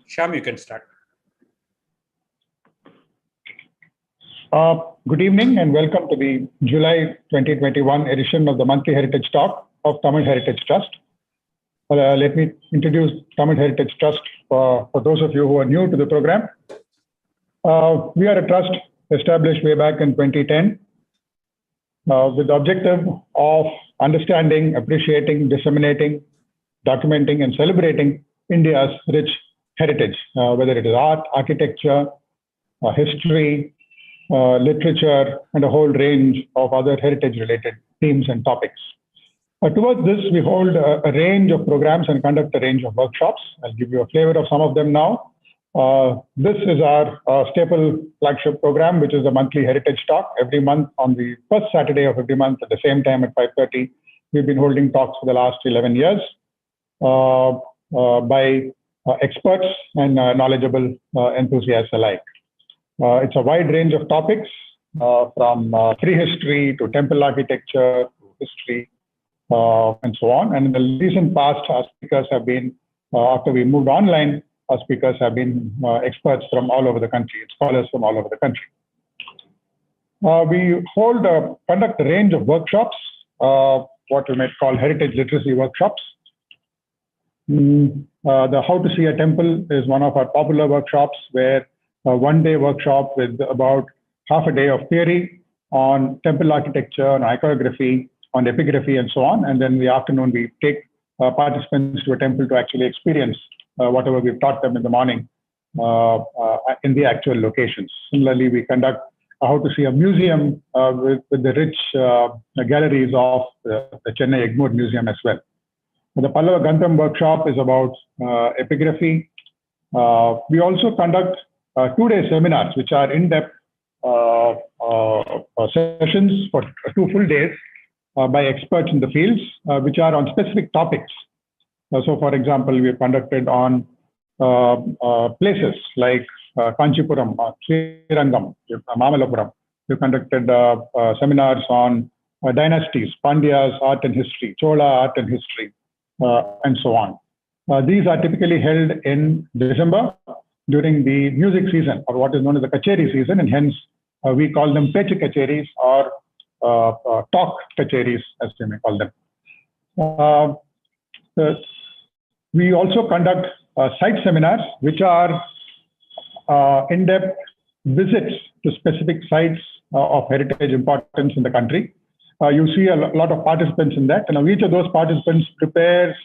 Shyam, you can start. Good evening and welcome to the July 2021 edition of the monthly Heritage Talk of Tamil Heritage Trust. Let me introduce Tamil Heritage Trust for those of you who are new to the program. We are a trust established way back in 2010 with the objective of understanding, appreciating, disseminating, documenting, and celebrating India's rich heritage, whether it is art, architecture, history, literature, and a whole range of other heritage-related themes and topics. Towards this, we hold a range of programs and conduct a range of workshops. I'll give you a flavor of some of them now. This is our staple flagship program, which is the monthly Heritage Talk. Every month on the first Saturday of every month at the same time at 5:30, we've been holding talks for the last 11 years by experts and knowledgeable enthusiasts alike. It's a wide range of topics from prehistory to temple architecture to history and so on. And in the recent past, our speakers have been, after we moved online, our speakers have been experts from all over the country, scholars from all over the country. We conduct a range of workshops, what we might call heritage literacy workshops. The How to See a Temple is one of our popular workshops, where a one-day workshop with about half a day of theory on temple architecture, on iconography, on epigraphy, and so on. And then in the afternoon, we take participants to a temple to actually experience whatever we've taught them in the morning in the actual locations. Similarly, we conduct How to See a Museum with the rich galleries of the Chennai Egmore Museum as well. The Pallava Grantham workshop is about epigraphy. We also conduct 2-day seminars, which are in-depth sessions for 2 full days by experts in the fields, which are on specific topics. So, for example, we have conducted on places like Kanchipuram, Srirangam, Mamalapuram. We've conducted seminars on dynasties, Pandya's art and history, Chola art and history, and so on. These are typically held in December during the music season, or what is known as the Kacheri season, and hence we call them Pecha Kacheris or talk Kacheris, as we may call them. We also conduct site seminars, which are in-depth visits to specific sites of heritage importance in the country. You see a lot of participants in that, and each of those participants prepares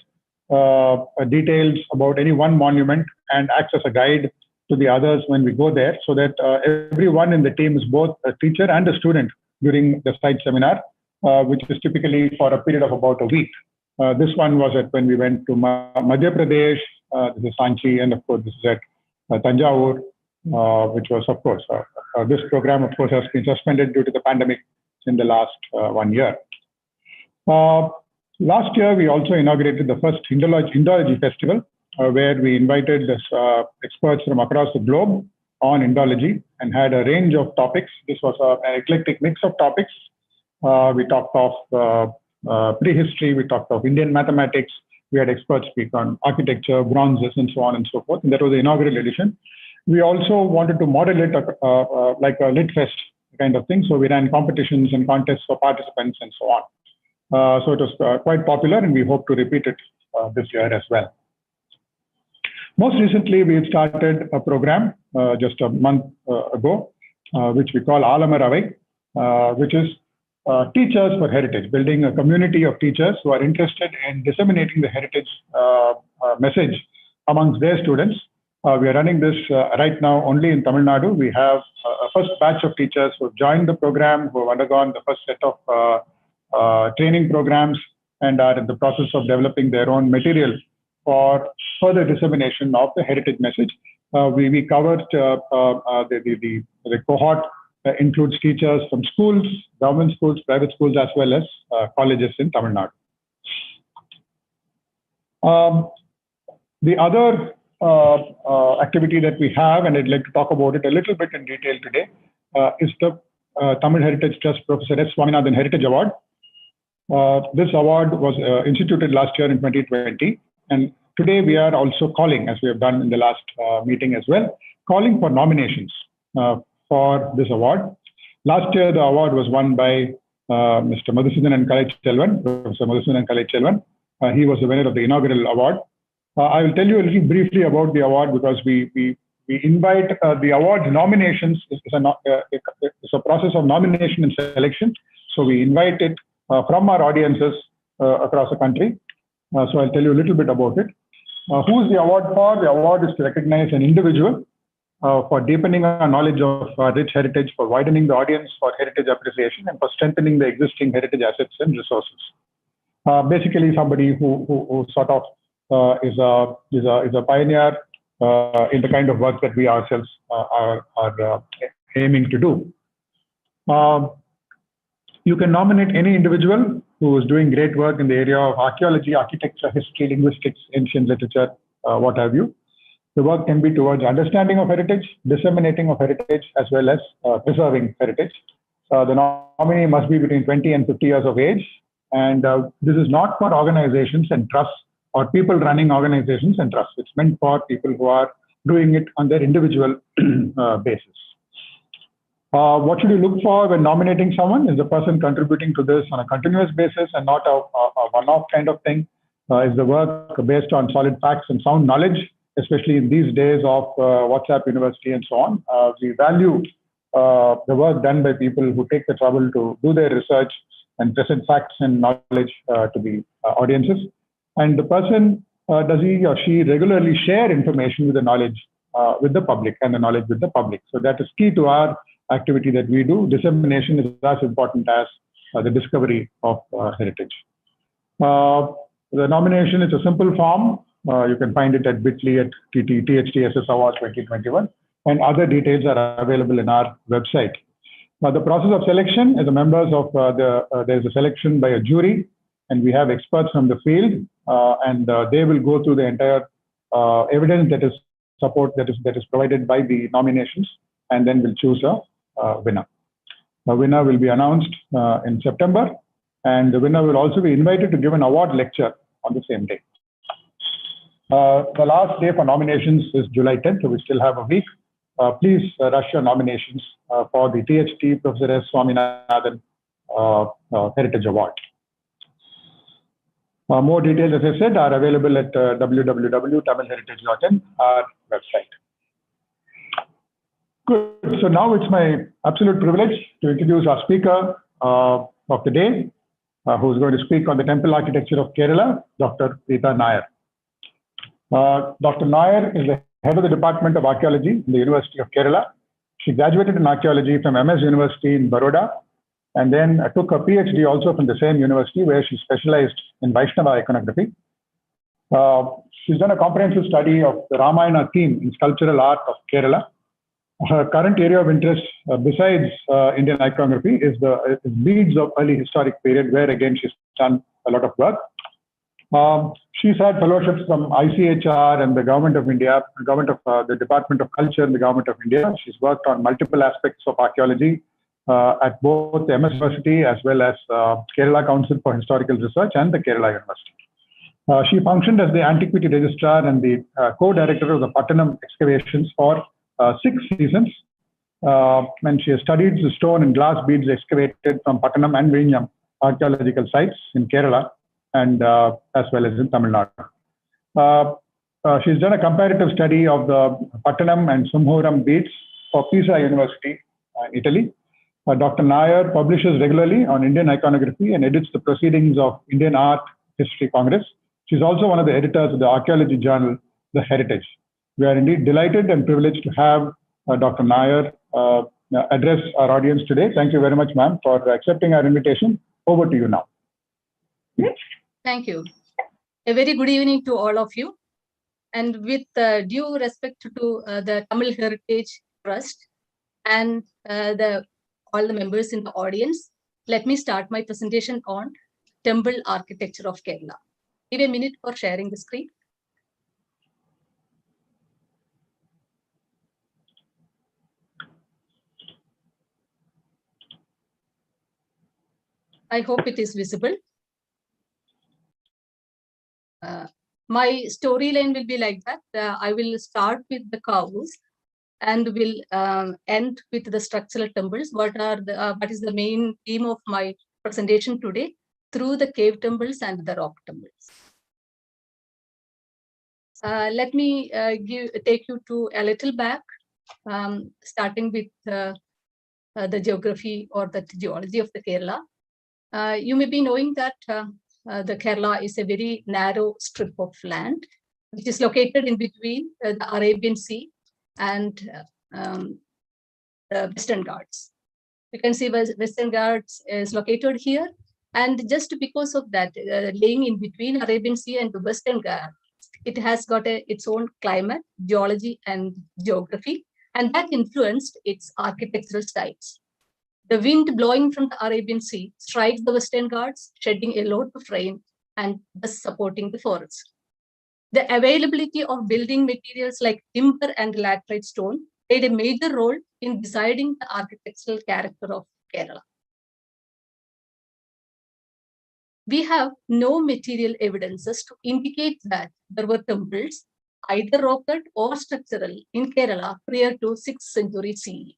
details about any one monument and acts as a guide to the others when we go there, so that everyone in the team is both a teacher and a student during the site seminar, which is typically for a period of about a week. This one was when we went to Madhya Pradesh, this is Sanchi, and of course this is at Tanjavur, which was, of course, this program, of course, has been suspended due to the pandemic in the last 1 year. Last year, we also inaugurated the first Indology Festival, where we invited experts from across the globe on Indology and had a range of topics. This was an eclectic mix of topics. We talked of prehistory, we talked of Indian mathematics, we had experts speak on architecture, bronzes, and so on and so forth. And that was the inaugural edition. We also wanted to model it like a lit fest kind of thing. So we ran competitions and contests for participants and so on. So it was quite popular, and we hope to repeat it this year as well. Most recently, we've started a program just a month ago, which we call Alamaravai, which is teachers for heritage, building a community of teachers who are interested in disseminating the heritage message amongst their students. We are running this right now only in Tamil Nadu. We have a first batch of teachers who have joined the program, who have undergone the first set of training programs, and are in the process of developing their own material for further dissemination of the heritage message. We covered the cohort includes teachers from schools, government schools, private schools, as well as colleges in Tamil Nadu. The other activity that we have, and I'd like to talk about it a little bit in detail today, is the Tamil Heritage Trust Professor S. Swaminathan Heritage Award. This award was instituted last year in 2020, and Today, we are also calling, as we have done in the last meeting as well, calling for nominations for this award. Last year, the award was won by Mr. Madhusudanan Kalaiselvan, Professor Madhusudanan Kalaiselvan. He was the winner of the inaugural award. I will tell you a little briefly about the award because we invite the award nominations. It's a process of nomination and selection. So we invite it from our audiences across the country. So I'll tell you a little bit about it. Who is the award for? The award is to recognize an individual for deepening our knowledge of rich heritage, for widening the audience for heritage appreciation, and for strengthening the existing heritage assets and resources. Basically, somebody who sort of is a pioneer in the kind of work that we ourselves are aiming to do. You can nominate any individual who is doing great work in the area of archaeology, architecture, history, linguistics, ancient literature, what have you. The work can be towards understanding of heritage, disseminating of heritage, as well as preserving heritage. The nominee must be between 20 and 50 years of age. And this is not for organizations and trusts or people running organizations and trusts. It's meant for people who are doing it on their individual basis. What should you look for when nominating someone? Is the person contributing to this on a continuous basis and not a one-off kind of thing? Is the work based on solid facts and sound knowledge, especially in these days of WhatsApp University and so on? We value the work done by people who take the trouble to do their research and present facts and knowledge to the audiences. And the person, does he or she regularly share information with the knowledge with the public and the knowledge with the public? So that is key to our activity that we do. Dissemination is as important as the discovery of heritage. The nomination is a simple form. You can find it at bit.ly at THTSS Award 2021, and other details are available in our website. The process of selection is the members of there's a selection by a jury, and we have experts from the field, and they will go through the entire evidence that is provided by the nominations, and then we'll choose a winner. The winner will be announced in September, and the winner will also be invited to give an award lecture on the same day. The last day for nominations is July 10th, so we still have a week. Please rush your nominations for the THT Professor S. Swaminathan Heritage Award. More details, as I said, are available at www.tamilheritage.in, our website. Good. So now it's my absolute privilege to introduce our speaker of the day, who's going to speak on the temple architecture of Kerala, Dr. Preeta Nayar. Dr. Nayar is the head of the Department of Archaeology in the University of Kerala. She graduated in archaeology from MS University in Baroda, and then took a PhD also from the same university, where she specialized in Vaishnava iconography. She's done a comprehensive study of the Ramayana theme in sculptural art of Kerala. Her current area of interest, besides Indian iconography, is beads of early historic period, where again she's done a lot of work. She's had fellowships from ICHR and the Government of India, the Department of Culture and the Government of India. She's worked on multiple aspects of archaeology at both the MS University as well as Kerala Council for Historical Research and the Kerala University. She functioned as the Antiquity Registrar and the co-director of the Pattanam excavations for 6 seasons. And she has studied the stone and glass beads excavated from Pattanam and Vinyam archaeological sites in Kerala, and as well as in Tamil Nadu. She's done a comparative study of the Pattanam and Sumhuram beads for Pisa University, Italy. Dr. Nayar publishes regularly on Indian iconography and edits the proceedings of Indian Art History Congress. She's also one of the editors of the archaeology journal, The Heritage. We are indeed delighted and privileged to have Dr. Nayar address our audience today. Thank you very much, ma'am, for accepting our invitation. Over to you now. Thank you. A very good evening to all of you. And with due respect to the Tamil Heritage Trust and all the members in the audience, let me start my presentation on temple architecture of Kerala. Give a minute for sharing the screen. I hope it is visible. My storyline will be like that. I will start with the cows and will end with the structural temples. What is the main theme of my presentation today? Through the cave temples and the rock temples. Let me take you to a little back, starting with the geography or the geology of the Kerala. You may be knowing that the Kerala is a very narrow strip of land, which is located in between the Arabian Sea and the Western Ghats. You can see Western Ghats is located here. And just because of that, laying in between Arabian Sea and the Western Ghats, it has got its own climate, geology, and geography, and that influenced its architectural styles. The wind blowing from the Arabian Sea strikes the Western Ghats, shedding a lot of rain and thus supporting the forests. The availability of building materials like timber and laterite stone played a major role in deciding the architectural character of Kerala. We have no material evidences to indicate that there were temples, either rock-cut or structural, in Kerala prior to 6th century CE.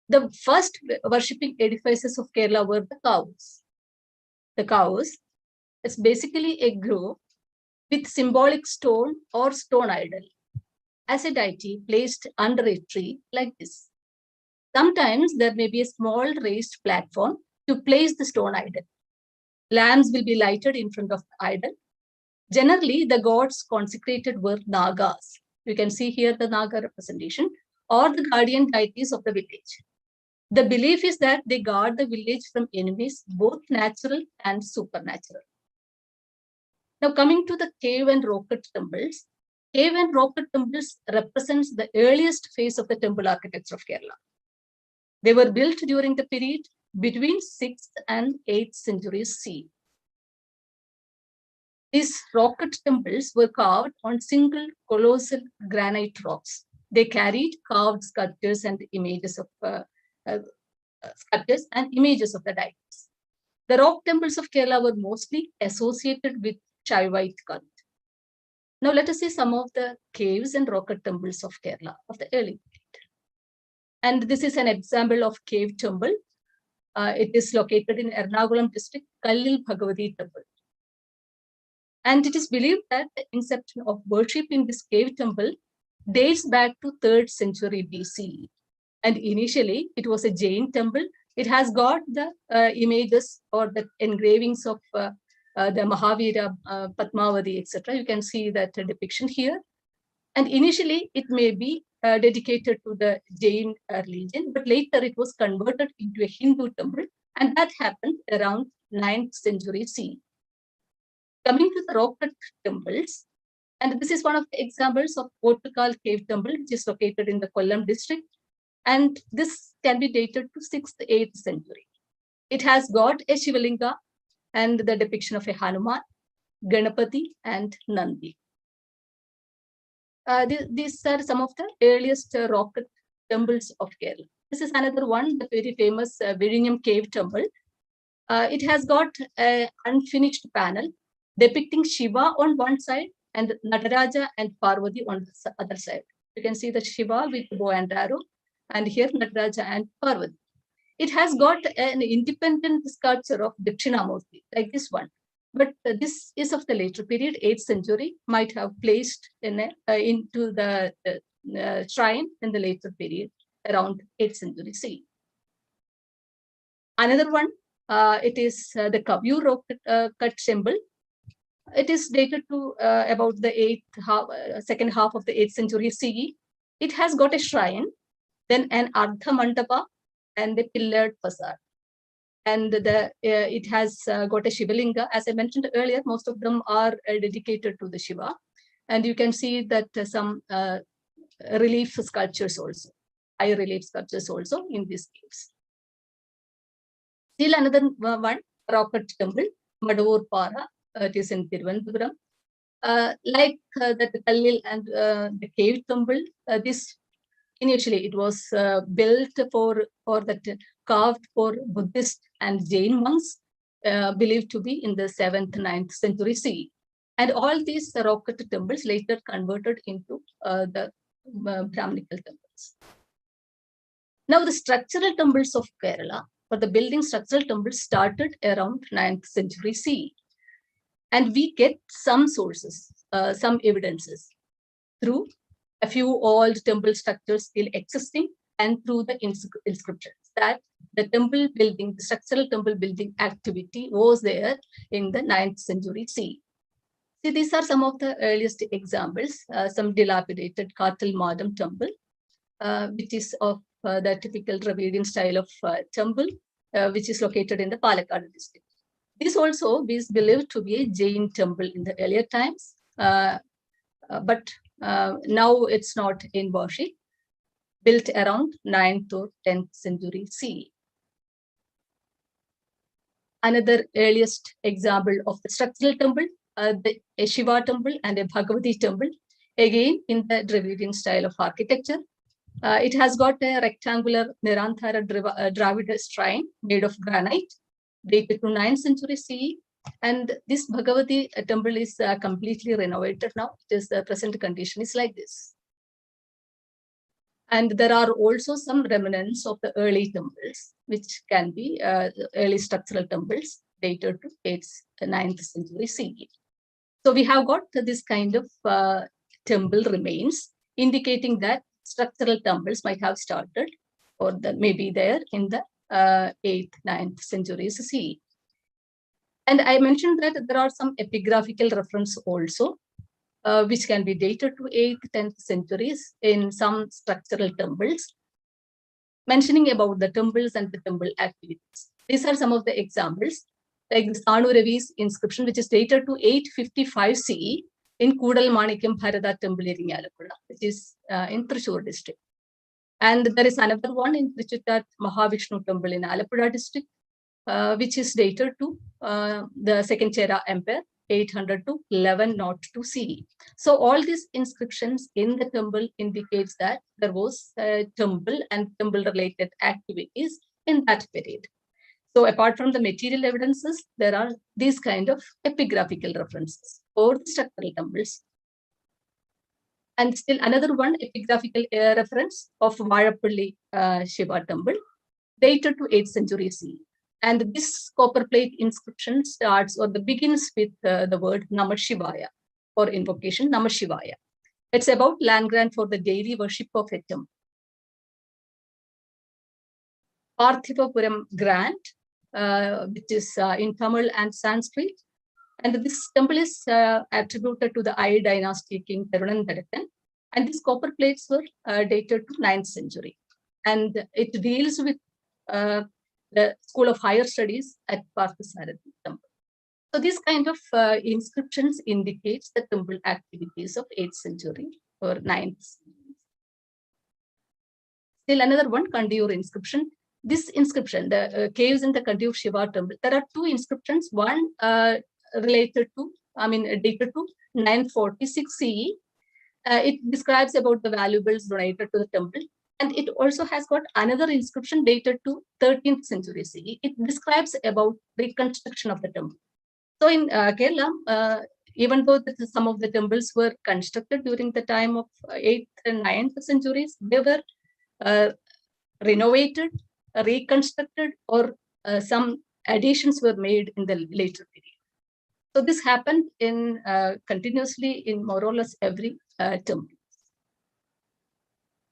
The first worshipping edifices of Kerala were the cows. The cows is basically a grove with symbolic stone or stone idol as a deity placed under a tree like this. Sometimes there may be a small raised platform to place the stone idol. Lamps will be lighted in front of the idol. Generally, the gods consecrated were Nagas. You can see here the Naga representation, or the guardian deities of the village. The belief is that they guard the village from enemies, both natural and supernatural. Now, coming to the cave and rock-cut temples, cave and rock-cut temples represents the earliest phase of the temple architecture of Kerala. They were built during the period between 6th and 8th centuries CE. These rock-cut temples were carved on single colossal granite rocks. They carried carved sculptures and images of the deities. The rock temples of Kerala were mostly associated with Shaivite cult. Now let us see some of the caves and rock-cut temples of Kerala of the early period. And this is an example of cave temple. It is located in Ernakulam district, Kallil Bhagavati temple. And it is believed that the inception of worship in this cave temple dates back to 3rd century BCE. And initially, it was a Jain temple. It has got the images or the engravings of the Mahavira, Padmavati, etc. You can see that depiction here. And initially, it may be dedicated to the Jain religion, but later it was converted into a Hindu temple, and that happened around 9th century CE. Coming to the rock-cut temples, and this is one of the examples of Portugal cave temple, which is located in the Kollam district, and this can be dated to 6th, 8th century. It has got a Shivalinga and the depiction of a Hanuman, Ganapati, and Nandi. These are some of the earliest rock-cut temples of Kerala. This is another one, the very famous Vizhinjam cave temple. It has got an unfinished panel depicting Shiva on one side and Nataraja and Parvati on the other side. You can see the Shiva with bow and arrow, and here Nataraja and Parvati. It has got an independent sculpture of Dakshinamurti, like this one. But this is of the later period, 8th century, might have placed into the shrine in the later period, around 8th century CE. Another one, it is the Kabur rock-cut temple. It is dated to about the second half of the 8th century CE. It has got a shrine, then an Ardha Mandapa, and a pillared facade. And it has got a Shivalinga. As I mentioned earlier, most of them are dedicated to the Shiva. And you can see that some relief sculptures also, high relief sculptures also in these caves. Still another one, rock-cut temple, Madavur Para. It is in Thiruvananthapuram. Like the Kallil and the cave temple, this initially it was built carved for Buddhist and Jain monks, believed to be in the 7th, 9th century CE. And all these rock-cut temples later converted into the Brahminical temples. Now, the structural temples of Kerala, or the building structural temples, started around 9th century CE. And we get some sources, some evidences through a few old temple structures still existing and through the inscriptions that the temple building, the structural temple building activity was there in the 9th century CE. See, these are some of the earliest examples, some dilapidated Kartal Madam temple, which is of the typical Dravidian style of temple, which is located in the Palakkad district. This also is believed to be a Jain temple in the earlier times, but now it's not in worship, built around 9th or 10th century CE. Another earliest example of the structural temple, a Shiva temple and a Bhagavati temple, again in the Dravidian style of architecture. It has got a rectangular Nirantara Dravida shrine made of granite, dated to 9th century CE. And this Bhagavati temple is completely renovated now. The present condition is like this. And there are also some remnants of the early temples, which can be early structural temples dated to 8th, 9th century CE. So we have got this kind of temple remains, indicating that structural temples might have started or maybe there in the 8th, 9th centuries CE. And I mentioned that there are some epigraphical reference also, which can be dated to 8th, 10th centuries in some structural temples, mentioning about the temples and the temple activities. These are some of the examples, like the Sanu Ravi's inscription, which is dated to 855 CE in Kudal Manikyam Bharata temple in Alappuzha, which is in Thrissur district. And there is another one in Trichittat Mahavishnu temple in Alappuzha district, which is dated to the second Chera Empire, 800 to 1102 CE. So all these inscriptions in the temple indicates that there was a temple and temple-related activities in that period. So apart from the material evidences, there are these kind of epigraphical references for the structural temples. And still another one, epigraphical reference of Vazhappally Shiva temple, dated to 8th century CE. And this copper plate inscription starts or begins with the word Namashivaya or invocation Namashivaya. It's about land grant for the daily worship of a temple. Parthivapuram grant, which is in Tamil and Sanskrit. And this temple is attributed to the I dynasty king Tirunandarattan. And these copper plates were dated to 9th century. And it deals with the School of Higher Studies at Parthasarathi temple. So these kind of inscriptions indicates the temple activities of 8th century or 9th century. Still another one, Kandiur inscription. This inscription, the caves in the Kandiur Shiva temple, there are two inscriptions. One dated to 946 CE. It describes about the valuables donated to the temple. And it also has got another inscription dated to 13th century CE. It describes about reconstruction of the temple. So in Kerala, even though some of the temples were constructed during the time of 8th and 9th centuries, they were renovated, reconstructed, or some additions were made in the later period. So this happened in continuously in more or less every temple.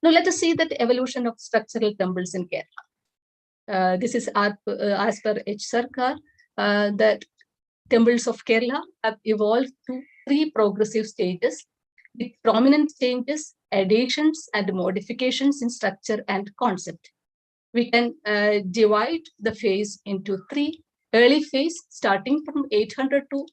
Now let us see that evolution of structural temples in Kerala. This is as per H. Sarkar, that temples of Kerala have evolved through 3 progressive stages with prominent changes, additions, and modifications in structure and concept. We can divide the phase into 3. Early phase starting from 800 to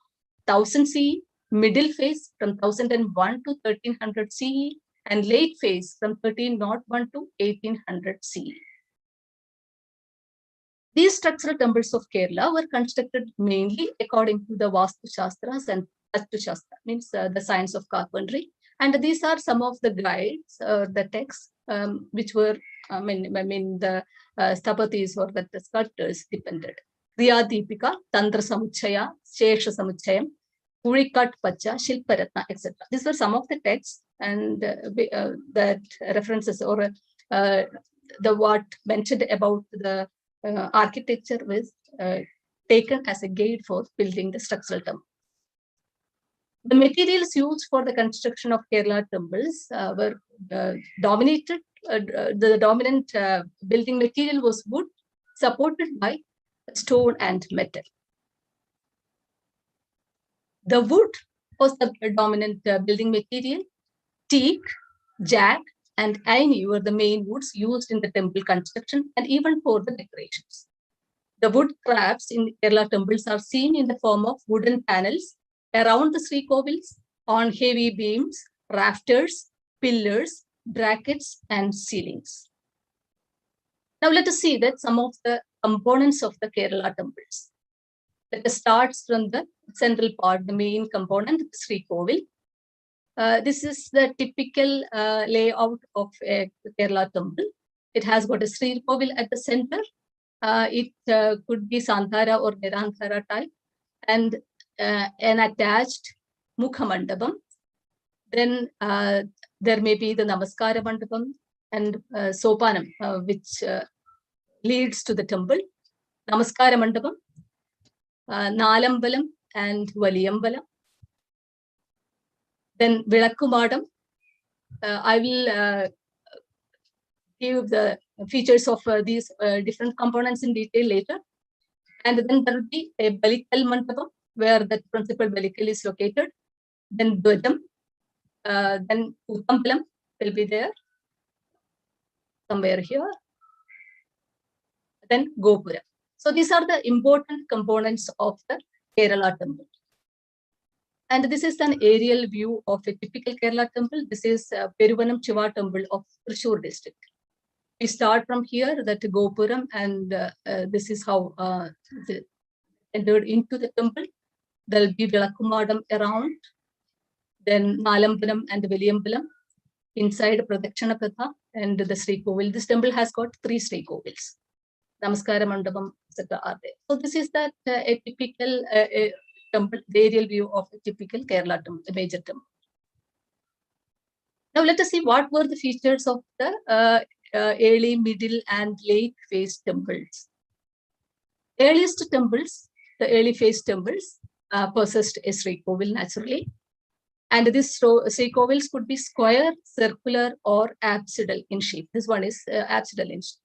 1000 CE, middle phase from 1001 to 1300 CE, and late phase from 1301 to 1800 CE. These structural temples of Kerala were constructed mainly according to the Vastu Shastras and Vastu Shastra, means the science of carpentry. And these are some of the guides, the texts, which were, the Sthapatis or the sculptors depended. Kriya Deepika, Tantra Samuchaya, Shesha Samuchayam, Urikat Pacha, Shilparatna, etc. These were some of the texts and that references or the what mentioned about the architecture was taken as a guide for building the structural temple. The materials used for the construction of Kerala temples were dominated. The dominant building material was wood, supported by stone and metal. The wood was the dominant building material. Teak, jack, and aini were the main woods used in the temple construction and even for the decorations. The wood crafts in Kerala temples are seen in the form of wooden panels around the shrikovils, on heavy beams, rafters, pillars, brackets, and ceilings. Now let us see that some of the components of the Kerala temples. Let us start from the central part, the main component, the shrikovil. This is the typical layout of a Kerala temple. It has got a shrikovil at the center. It could be Sandhara or Nirandhara type, and an attached Mukhamandapam. Then there may be the namaskaramandapam and Sopanam, which leads to the temple. Namaskaramandapam, Nalambalam and Valiyambalam. Then Vilakkumadam. I will give the features of these different components in detail later. And then there will be a Balikal Mandapam, where the principal Balikal is located. Then Dwajam, then Uttambalam will be there, somewhere here. Then Gopura. So these are the important components of the Kerala temple. And this is an aerial view of a typical Kerala temple. This is Peruvanam Chiva temple of Thrissur district. We start from here, that Gopuram, and this is how entered into the temple. There will be Vilakkumadam around, then Nalambalam and Veliyambalam, inside Pradakshana Pratha and the Shrikovil. This temple has got 3 Shrikovils. Namaskaramandapam, etc. are there. So this is that a typical temple, the aerial view of a typical Kerala temple, a major temple. Now let us see what were the features of the early, middle, and late phase temples. Earliest temples, the early phase temples, possessed a Shrikovil naturally. And these Shrikovils could be square, circular, or apsidal in shape. This one is apsidal in shape.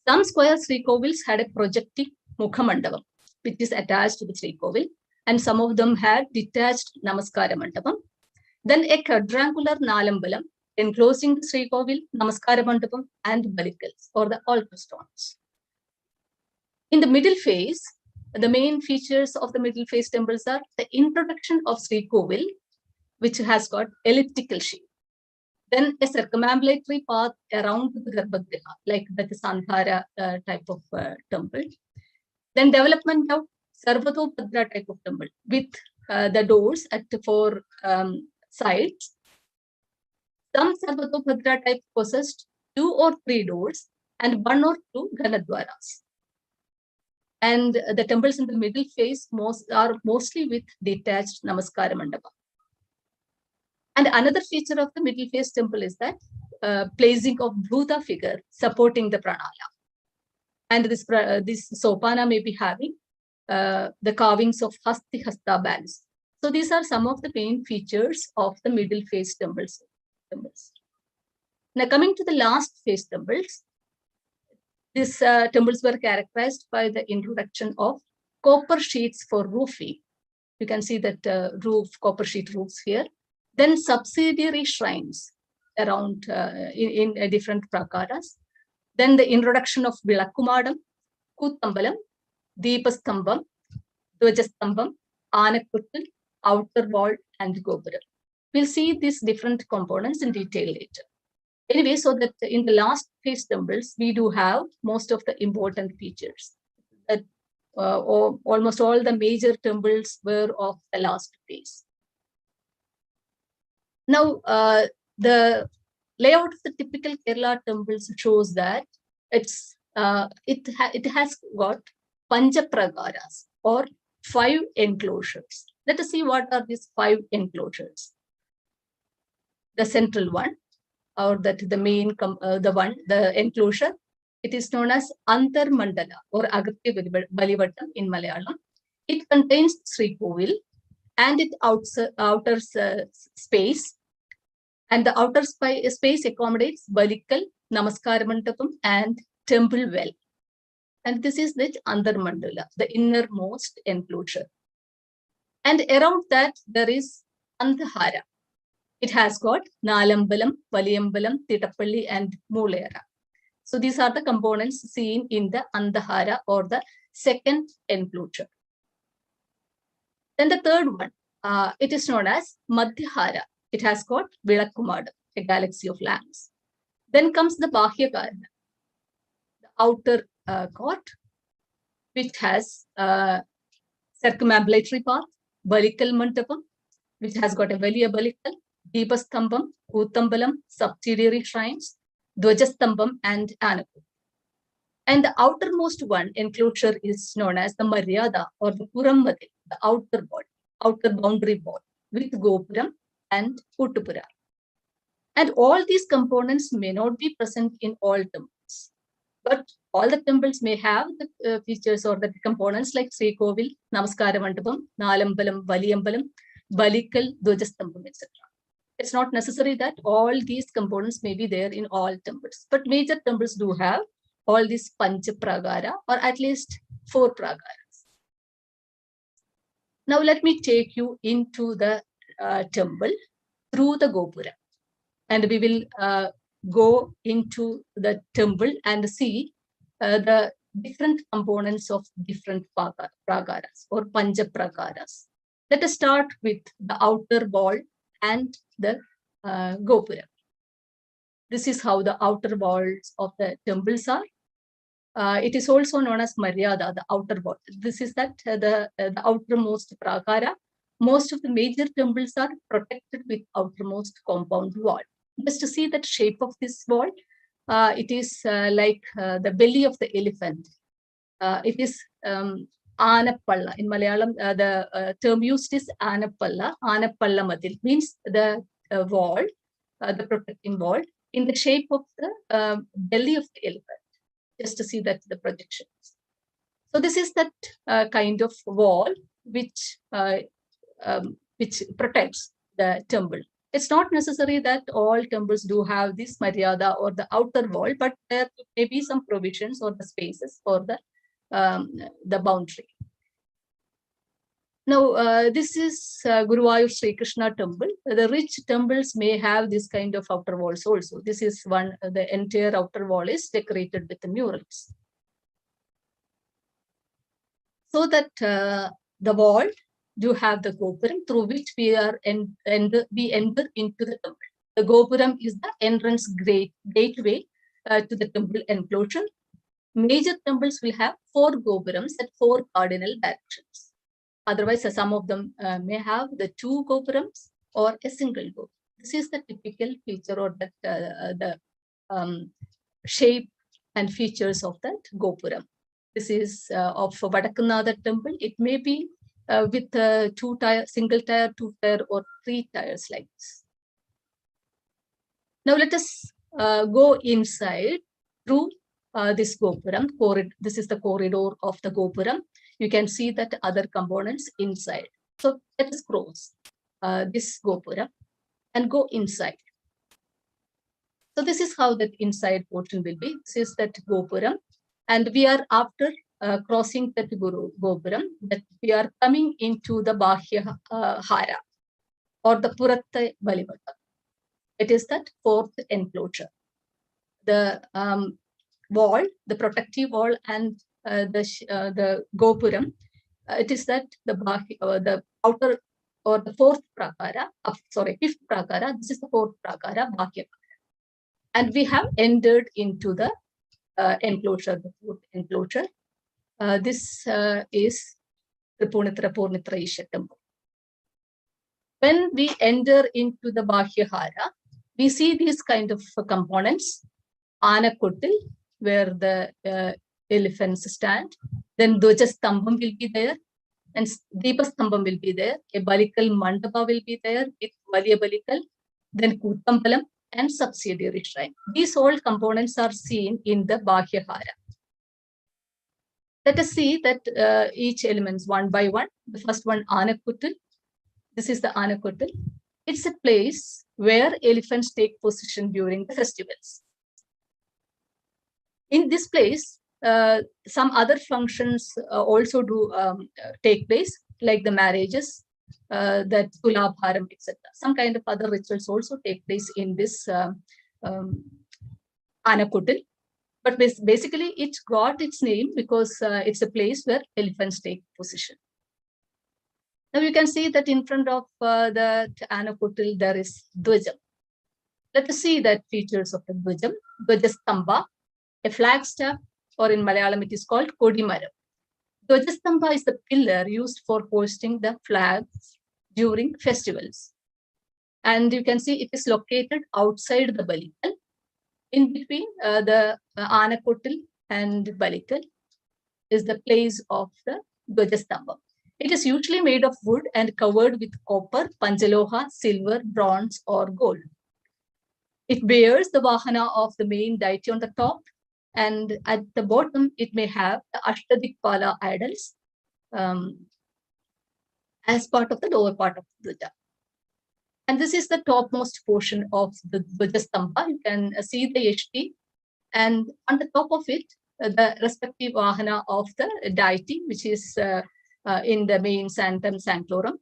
Some square Shrikovils had a projecting Mukhamandapam, which is attached to the Shrikovil, and some of them had detached Namaskaramandapam. Then a quadrangular Nalambalam enclosing the Shrikovil, Namaskaramandapam, and Balikals, or the altar stones. In the middle phase, the main features of the middle phase temples are the introduction of Shrikovil, which has got elliptical shape. Then a circumambulatory path around the Garbhagriha, like the Sandhara type of temple. Then development of Sarvatopadra type of temple with the doors at 4 sides. Some Sarvatopadra type possessed 2 or 3 doors and 1 or 2 Ghanadwaras. And the temples in the middle phase are mostly with detached Namaskaramandapam. And another feature of the middle phase temple is that placing of Bhuta figure supporting the pranala. And this Sopana may be having the carvings of Hasti Hasta bands. So these are some of the main features of the middle phase temples. Now coming to the last phase temples, these temples were characterized by the introduction of copper sheets for roofing. You can see that copper sheet roofs here. Then subsidiary shrines around in different prakaras. Then the introduction of Vilakkumadam, Kuttambalam, Deepastambam, Dvajastambam, Anakuttal, outer wall, and Gopuram. We'll see these different components in detail later. Anyway, so that in the last phase temples, we do have most of the important features. That almost all the major temples were of the last phase. Now, the layout of the typical Kerala temples shows that it has got Panchapragaras or 5 enclosures. Let us see what are these 5 enclosures. The central one, or that the main, the enclosure, it is known as Antarmandala or Agatya Balivattam in Malayalam. It contains shrikovil and its outer space. And the outer space accommodates Balikal, namaskaramandapam, and temple well. And this is the Antarmandala, the innermost enclosure. And around that, there is Andhara. It has got Nalambalam, Valiyambalam, Titappalli, and Moolera. So these are the components seen in the Andhara or the second enclosure. Then the third one, it is known as Madhyahara. It has got Vilakkumadam, a galaxy of lamps. Then comes the Bahyakarana, the outer court, which has circumambulatory path, Balikal Mandapam, which has got a Valiya Balikal, Deepastambam, Kootambalam, subsidiary shrines, Dwajastambam, and Anapu. And the outermost one enclosure is known as the Maryada or the Purammadil, the outer wall, outer boundary wall, with Gopuram and Kuttupura. And all these components may not be present in all temples, but all the temples may have the features or the components like Shrikovil, Namaskaramandapam, Nalambalam, Valiyambalam, Balikal, Dwajastambam, etc. It's not necessary that all these components may be there in all temples, but major temples do have all these Pancha Pragara or at least 4 Pragaras. Now let me take you into the temple through the Gopura. And we will go into the temple and see the different components of different Pragaras or Pancha Pragaras. Let us start with the outer wall and the Gopura. This is how the outer walls of the temples are. It is also known as Maryada, the outer wall. This is that the outermost Pragara. Most of the major temples are protected with outermost compound wall. Just to see that shape of this wall, it is like the belly of the elephant. It is Anapalla. In Malayalam, the term used is Anapalla. Anapalla Madil means the wall, the protecting wall, in the shape of the belly of the elephant. Just to see that the projections. So this is that kind of wall which protects the temple. It's not necessary that all temples do have this Maryada or the outer wall, but there may be some provisions or the spaces for the boundary. Now, this is Guruvayur Sri Krishna temple. The rich temples may have this kind of outer walls also. This is one, the entire outer wall is decorated with the murals. So that the wall do have the Gopuram through which we enter into the temple. The Gopuram is the entrance gateway to the temple enclosure. Major temples will have 4 Gopurams at 4 cardinal directions. Otherwise, some of them may have the 2 Gopurams or a single Gopuram. This is the typical feature or that the shape and features of that Gopuram. This is of Vadakkunnatha temple. It may be with 2 tier, single tier, 2 tier, or 3 tiers like this. Now let us go inside through this Gopuram. This is the corridor of the Gopuram. You can see that other components inside. So let us cross this Gopuram and go inside. So this is how that inside portion will be. This is that Gopuram. And we are after crossing that Gopuram, that we are coming into the Bahya Hara or the Puratta Balivattam. It is that 4th enclosure. The wall, the protective wall, and the Gopuram, it is that the outer or the 4th Prakara, 5th Prakara, this is the 4th Prakara, Bahya. And we have entered into the enclosure, the 4th enclosure. This is Tripunitra Purnitra Isha temple. When we enter into the Bahya Hara, we see these kind of components. Anakuttil, where the elephants stand. Then Dwajastambam will be there. and Deepastambam will be there. A Balikal Mandapa will be there with Valiya Balikal, then Kutambalam and subsidiary shrine. These all components are seen in the Bahyahara. Let us see that each elements one by one. The first one, Anakuttal. This is the Anakuttal. It's a place where elephants take position during the festivals. In this place, some other functions also do take place, like the marriages, that Tulabharam, etc. Some kind of other rituals also take place in this Anakuttal. But basically, it got its name because it's a place where elephants take position. Now you can see that in front of the Anakuttal, there is Dvajam. Let us see that features of the Dvajam. Dvajastamba, a flagstaff, or in Malayalam it is called Kodimaram. Dvajastamba is the pillar used for hoisting the flags during festivals. And you can see it is located outside the Balikal, in between the Anakuttal and Balikal is the place of the Dvajastamba. It is usually made of wood and covered with copper, panchaloha, silver, bronze, or gold. It bears the Vahana of the main deity on the top, and at the bottom, it may have the Ashtadikpala idols as part of the lower part of the Dvaja. And this is the topmost portion of the Dvajastamba. You can see the HT, and on the top of it, the respective Vahana of the deity, which is in the main sanctum, sanctorum.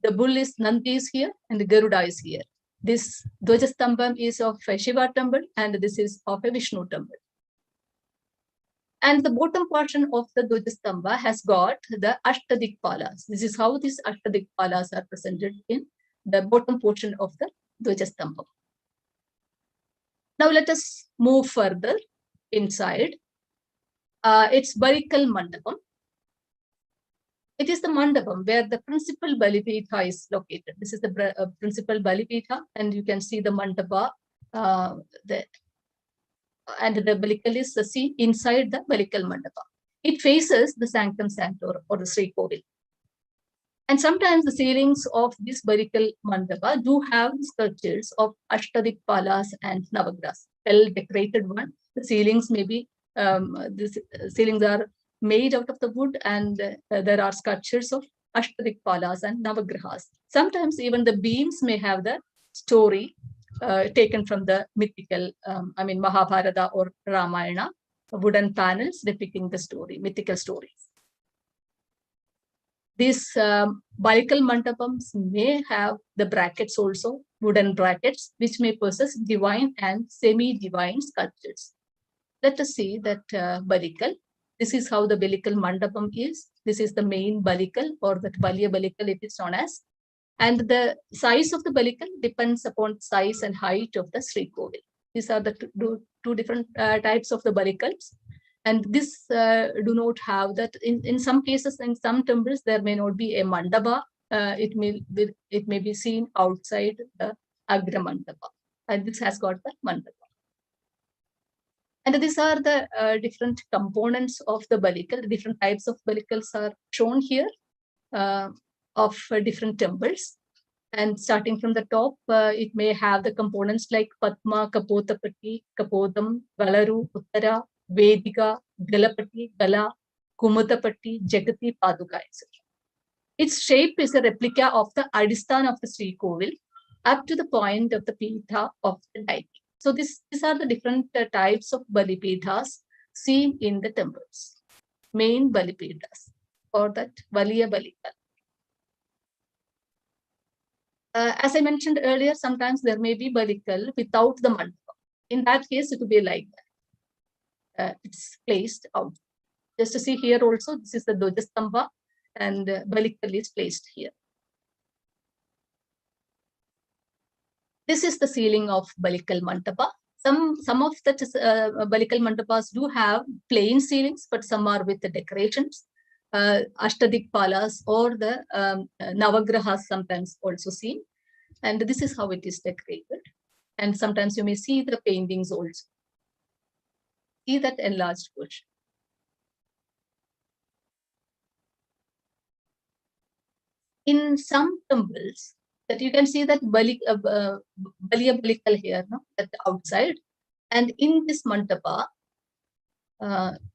The bull is Nandi is here, and the Garuda is here. This Dvajastambam is of a Shiva temple, and this is of a Vishnu temple. And the bottom portion of the Dvajastamba has got the Ashtadikpalas. This is how these Ashtadikpalas are presented in the bottom portion of the Dvajastambam. Now let us move further inside. It's Balikal Mandapam. It is the mandapam where the principal Balipitha is located. This is the principal Balipitha, and you can see the mandapa and the Balikal is seen inside the Balikal Mandapa. It faces the sanctum sanctorum or the shrikovil. And sometimes the ceilings of this Balikal Mandapa do have sculptures of Ashtadikpalas and Navagrahas, well decorated one. The ceilings may be, ceilings are made out of the wood, and there are sculptures of Ashtadikpalas and Navagrahas. Sometimes even the beams may have the story taken from the mythical, Mahabharata or Ramayana, wooden panels depicting the story, mythical stories. These Balikal Mandapams may have the brackets also, wooden brackets, which may possess divine and semi-divine sculptures. Let us see that Balikal. This is how the Balikal Mandapam is. This is the main Balikal, or that Valiya Balikal it is known as. And the size of the Balikal depends upon size and height of the shrikovil. These are the two different types of the Balikals. And this do not have that. In some cases, in some temples, there may not be a mandapa. It may be seen outside the Agra Mandapa. And this has got the mandapa. And these are the different components of the Balikal. The different types of Balikals are shown here of different temples. And starting from the top, it may have the components like Padma, Kapotapati, Kapodam, Galaru, Uttara, Vedika, Galapati, Gala, Kumutapati, Jagati, Paduka, etc. Its shape is a replica of the Adistan of the Shrikovil up to the point of the Pitha of the deity. So these are the different types of Balipithas seen in the temples. Main Balipithas, or that Valiya Balikal. As I mentioned earlier, sometimes there may be Balikal without the mandapa. In that case, it will be like that. It's placed out. Just to see here also, this is the Dvajastamba, and Balikal is placed here. This is the ceiling of Balikal Mandapa. Some of the Balikal Mandapas do have plain ceilings, but some are with the decorations. Ashtadikpalas or the Navagrahas sometimes also seen. And this is how it is decorated. And sometimes you may see the paintings also. See that enlarged portion. In some temples, that you can see that Balia Balikal here, no? At the outside. And in this mandapa,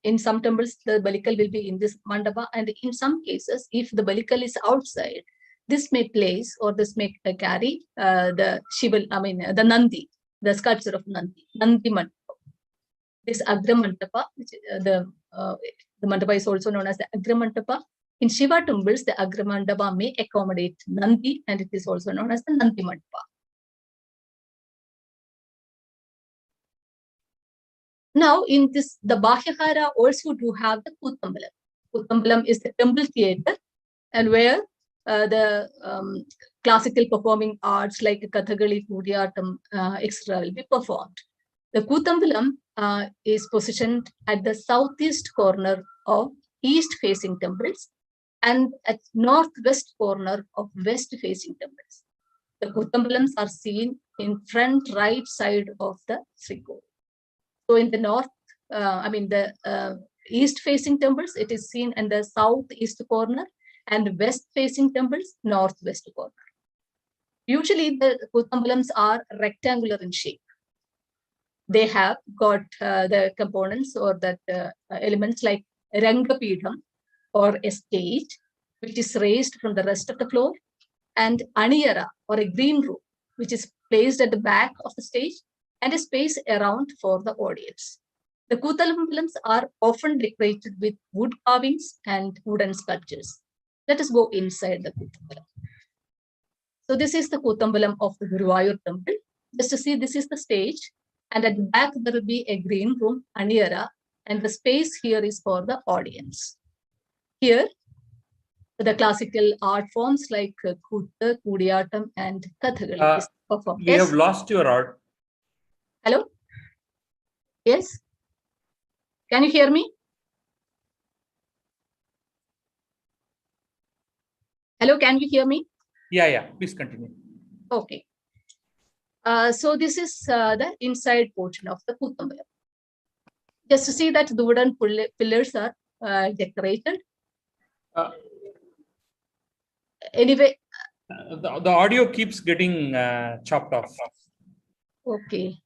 in some temples, the Balikal will be in this mandapa. And in some cases, if the Balikal is outside, this may place or this may carry the Shival, the Nandi, the sculpture of Nandi mandapa. This Agra mandapa, which the mandapa is also known as the Agra mandapa. In Shiva temples, the Agra mandapa may accommodate Nandi, and it is also known as the Nandi mandapa. Now, in this, the Bahyahara also do have the Kutambalam. Kutambalam is the temple theatre, and where the classical performing arts like Kathakali, Kudiyattam, etc. will be performed. The Kutambalam is positioned at the southeast corner of east-facing temples and at northwest corner of west-facing temples. The Kutambalams are seen in front right side of the shrikovil. So in the north, the east-facing temples, it is seen in the southeast corner, and west-facing temples, northwest corner. Usually, the Kutambalams are rectangular in shape. They have got the components or that elements like Rangapidham or a stage, which is raised from the rest of the floor, and Aniyara or a green room, which is placed at the back of the stage, and a space around for the audience. The Kutambalams are often decorated with wood carvings and wooden sculptures. Let us go inside the Kutambalam. So this is the Kutambalam of the Guruvayur temple. Just to see, this is the stage, and at the back there will be a green room, Aniyara, and the space here is for the audience. Here, the classical art forms like Kutha, Kudiyattam, and Kathakali is performed. We have lost your art. Hello? Yes? Can you hear me? Hello, can you hear me? Yeah. Please continue. Okay. So this is the inside portion of the Kutambalam. Just to see that the wooden pillars are decorated. Anyway. The audio keeps getting chopped off. Okay.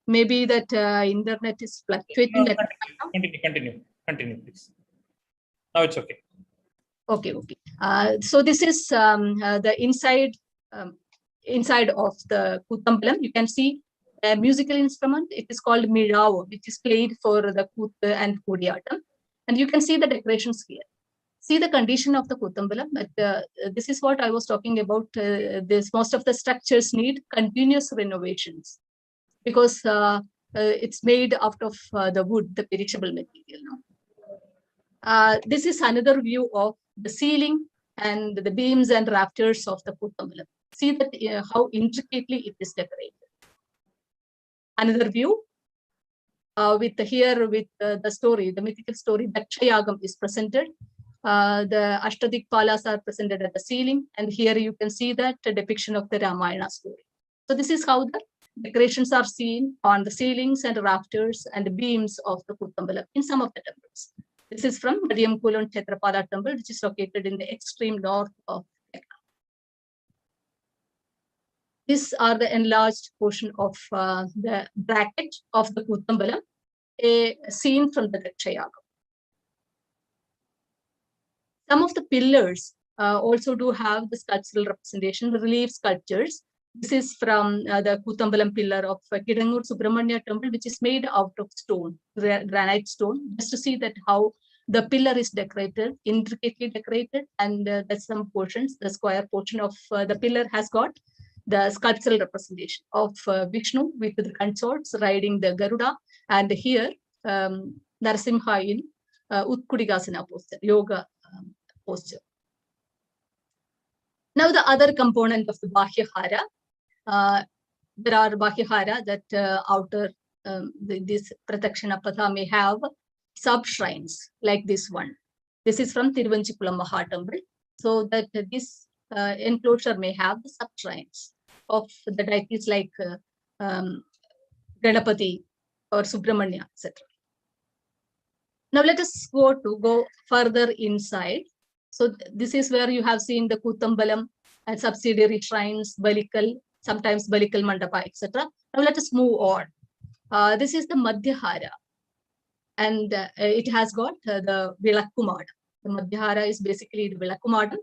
Maybe that internet is fluctuating. No, continue, please. Now it's okay. Okay. So this is the inside of the Kutambalam. You can see a musical instrument. It is called Mirav, which is played for the Kutha and Kudiyattam. And you can see the decorations here. See the condition of the Kutambalam. But this is what I was talking about. Most of the structures need continuous renovations, because it's made out of the wood, the perishable material. No? This is another view of the ceiling and the beams and rafters of the Kutambalam. See that how intricately it is decorated. Another view with the story, the mythical story, Dakshayagam is presented. The Ashtadikpalas are presented at the ceiling, and here you can see that depiction of the Ramayana story. So this is how the decorations are seen on the ceilings and rafters and the beams of the Kutambalam in some of the temples. This is from Madiyamkulam Kshetrapada temple, which is located in the extreme north of Kerala. These are the enlarged portion of the bracket of the Kutambalam, a scene from the Dakshayagam. Some of the pillars also do have the sculptural representation, the relief sculptures. This is from the Kutambalam pillar of Kidangur Subramanya temple, which is made out of stone, granite stone, just to see that how the pillar is decorated, intricately decorated, and there's some portions, the square portion of the pillar has got the sculptural representation of Vishnu with the consorts riding the Garuda, and here Narasimha in Utkudigasana posture, yoga posture. Now the other component of the Bahyahara, there are Bahyahara that outer, this Pratakshana Patha may have sub-shrines like this one. This is from Tiruvanchikulam Maha temple. So that this enclosure may have the sub-shrines of the deities like Ganapati or Subramanya, etc. Now let us go further inside. So this is where you have seen the Kutambalam and subsidiary shrines, Balikal, sometimes Balikal Mandapa, etc. Now let us move on. This is the Madhyahara, and it has got the Vilakkumadam. The Madhyahara is basically the Vilakkumadam.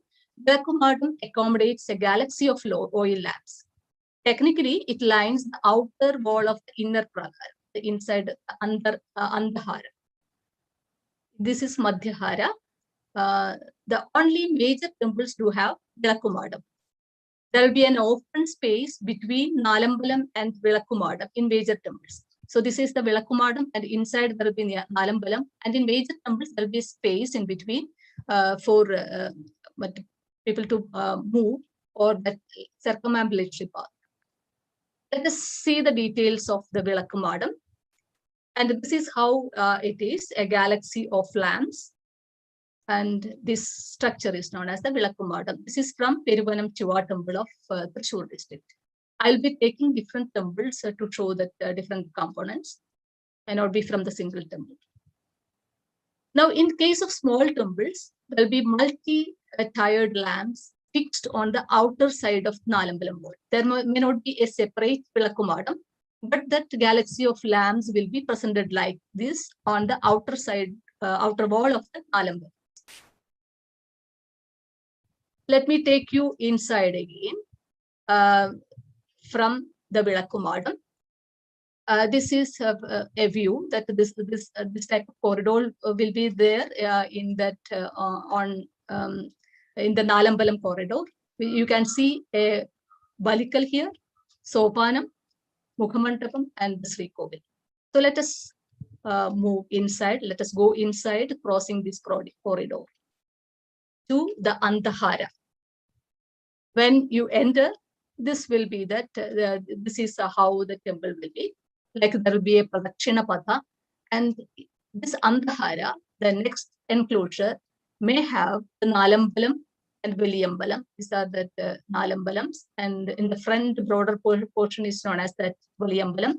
Vilakkumadam accommodates a galaxy of oil lamps. Technically, it lines the outer wall of the inner prakara, the inside Andhahara. This is Madhyahara. The only major temples do have Vilakkumadam. There will be an open space between Nalambalam and Vilakkumadam in major temples. So this is the Vilakkumadam, and inside there will be Nalambalam, and in major temples there will be space in between for people to move, or that circumambulatory path. Let us see the details of the Vilakkumadam. And this is how it is, a galaxy of lamps. And this structure is known as the Vilakkumadam. This is from Peruvanam Chiva temple of Thrissur district. I'll be taking different temples to show that different components, and not be from the single temple. Now, in case of small temples, there'll be multi-tiered lamps fixed on the outer side of Nalambalam wall. There may not be a separate Vilakkumadam, but that galaxy of lamps will be presented like this on the outer side, outer wall of the Nalambalam. Let me take you inside again from the Vilakkumadam. This is a view that this type of corridor will be there in that in the Nalambalam corridor. You can see a Balikal here, Sopanam, Mukhamandapam, and the shrikovil. So let us move inside. Let us go inside, crossing this corridor to the Andhahara. When you enter, this will be that this is how the temple will be. Like there will be a Pradakshina Patha, and this Andhahara, the next enclosure, may have the Nalambalam and Veliyambalam. These are the Nalambalams, and in the front broader portion is known as that Veliyambalam.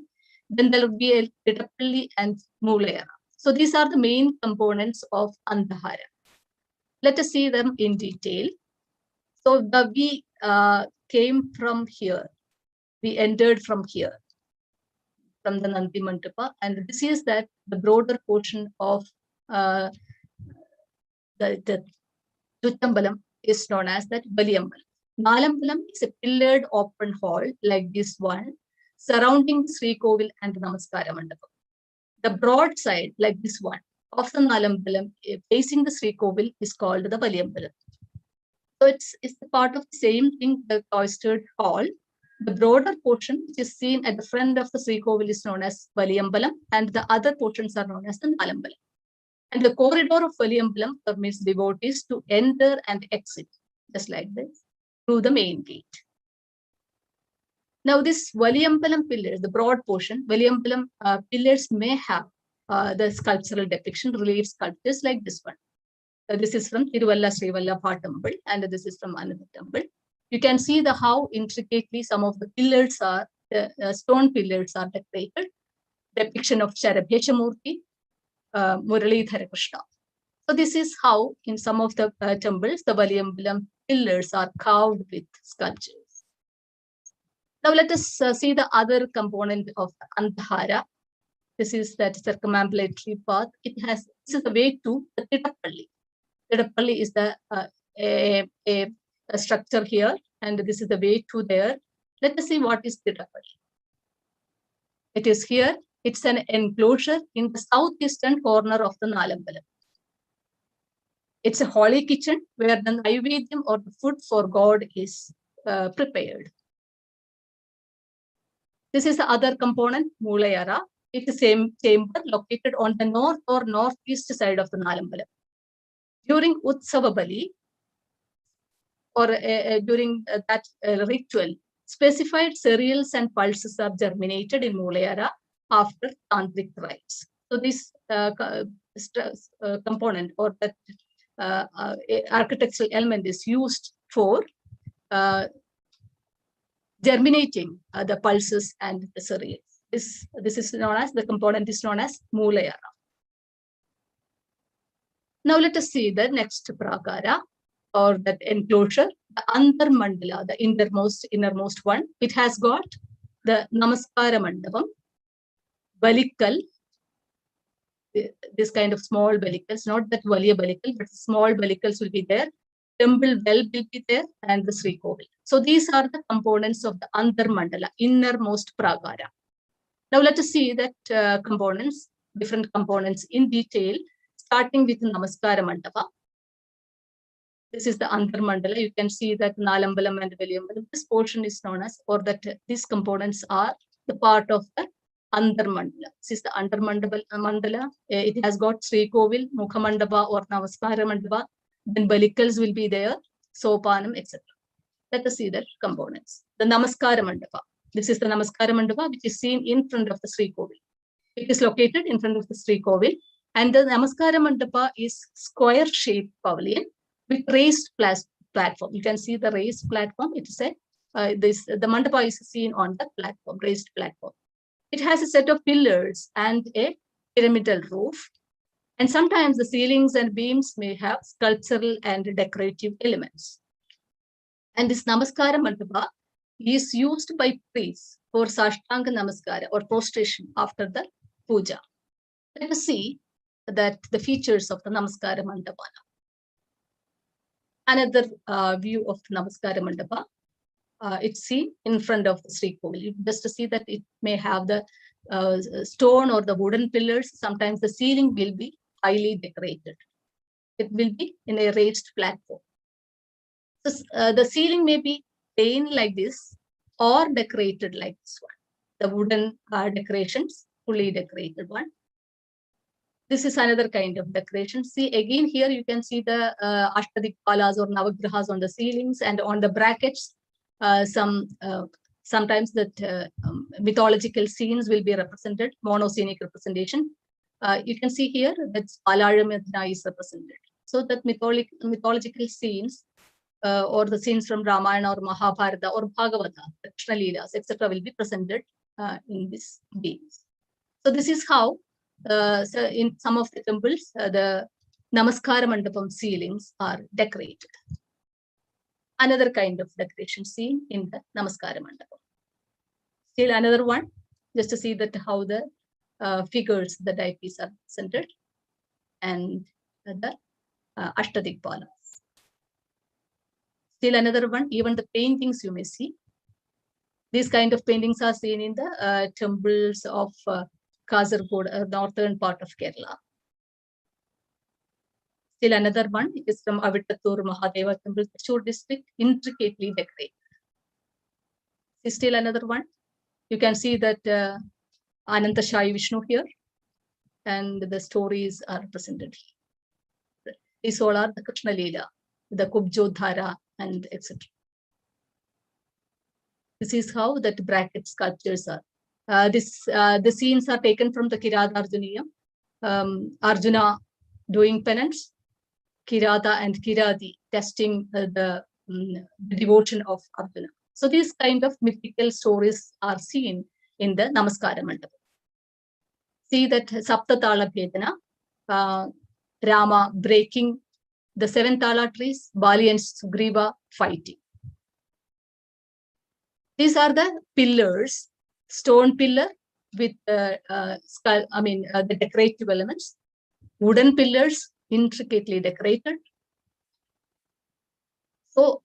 Then there will be a Tittappalli and Moolayara. So these are the main components of Andhahara. Let us see them in detail. So we came from here. We entered from here, from the Nandi Mandapa, and this is that the broader portion of the Chuttambalam is known as that Baliyambalam. Nalambalam is a pillared open hall like this one, surrounding shrikovil and namaskaramandapam. The broad side, like this one, of the Nalambalam facing the shrikovil is called the Baliyambalam. So it's the part of the same thing, the cloistered hall. The broader portion, which is seen at the front of the shrikovil, is known as Veliyambalam, and the other portions are known as the Nalambalam. And the corridor of Veliyambalam permits devotees to enter and exit, just like this, through the main gate. Now, this Veliyambalam pillars, the broad portion, Veliyambalam pillars may have the sculptural depiction, relief sculptures like this one. This is from Tiruvalla Sri Vallabha temple, and this is from another temple. You can see how intricately some of the pillars are, the stone pillars are decorated. Depiction of Charabheshamurti, Muralidhara Krishna. So this is how in some of the temples, the Veliyambalam pillars are carved with sculptures. Now let us see the other component of Andhahara. This is that circumambulatory path. This is the way to the Tittappalli. Tittappalli is the a structure here, and this is the way to there. Let us see what is Tittappalli. It is here. It's an enclosure in the southeastern corner of the Nalambalam. It's a holy kitchen where the Naivedyam or the food for God is prepared. This is the other component, Moolayara. It's the same chamber located on the north or northeast side of the Nalambalam. During Utsava Bali, or during that ritual, specified cereals and pulses are germinated in Moolayara after tantric rites. So this component or that architectural element is used for germinating the pulses and the cereals. This is known as, the component is known as Moolayara. Now let us see the next prakara or that enclosure, the Antarmandala, the innermost one. It has got the Namaskaramandapam, Balikal, this kind of small balicals, not that Valiya balikal, but small balicals will be there. Temple well will be there, and the shrikovil. So these are the components of the Antarmandala, innermost prakara. Now let us see that components, different components in detail, starting with Namaskaramandapa. This is the Antarmandala. You can see that Nalambalam and Veliyambalam. This portion is known as, or that these components are the part of the Antarmandala. This is the Antarmandala. It has got shrikovil, Mukhamandapa or Namaskaramandapa. Then balikals will be there, sopanam, etc. Let us see the components. The Namaskaramandapa. This is the Namaskaramandapa, which is seen in front of the shrikovil. It is located in front of the shrikovil, and the Namaskaramandapa is square-shaped pavilion with raised platform. You can see the raised platform. It is the mandapa is seen on the platform, raised platform. It has a set of pillars and a pyramidal roof. And sometimes the ceilings and beams may have sculptural and decorative elements. And this Namaskara Mandapa is used by priests for Sashtanga Namaskara or prostration after the puja. Let us see that the features of the Namaskara Mandapa. Another view of Namaskara Mandapa. It's seen in front of the shrikovil. Just to see that it may have the stone or the wooden pillars. Sometimes the ceiling will be highly decorated. It will be in a raised platform. So the ceiling may be plain like this or decorated like this one. The wooden decorations, fully decorated one. This is another kind of decoration. See, again, here you can see the Ashtadikpalas or Navagrahas on the ceilings, and on the brackets, sometimes that mythological scenes will be represented, monoscenic representation. You can see here that Alaramithna is represented. So that mythological scenes or the scenes from Ramayana or Mahabharata or Bhagavata, Krishna Leelas, etc. will be presented in these beams. So this is how so in some of the temples, the Namaskara Mandapam ceilings are decorated. Another kind of decoration seen in the Namaskara Mandapam. Still another one, just to see that how the figures, the deities are presented, and the Ashtadikpalas. Still another one, even the paintings you may see. These kind of paintings are seen in the temples of Kasaragod, northern part of Kerala. Still another one is from Avittattur Mahadeva Temple, Thrissur district, intricately decorated. Still another one. You can see that Ananta Shai Vishnu here, and the stories are presented here. These all are the Krishna Leela, the Kubjodhara, and etc. This is how that bracket sculptures are. The scenes are taken from the Kirata Arjuniyam. Arjuna doing penance, Kirata and Kirati testing the devotion of Arjuna. So these kind of mythical stories are seen in the Namaskara Mandapa. See that Saptatala Bhedana, Rama breaking the 7 tala trees, Bali and Sugriva fighting. These are the pillars, stone pillar with the decorative elements, wooden pillars, intricately decorated. So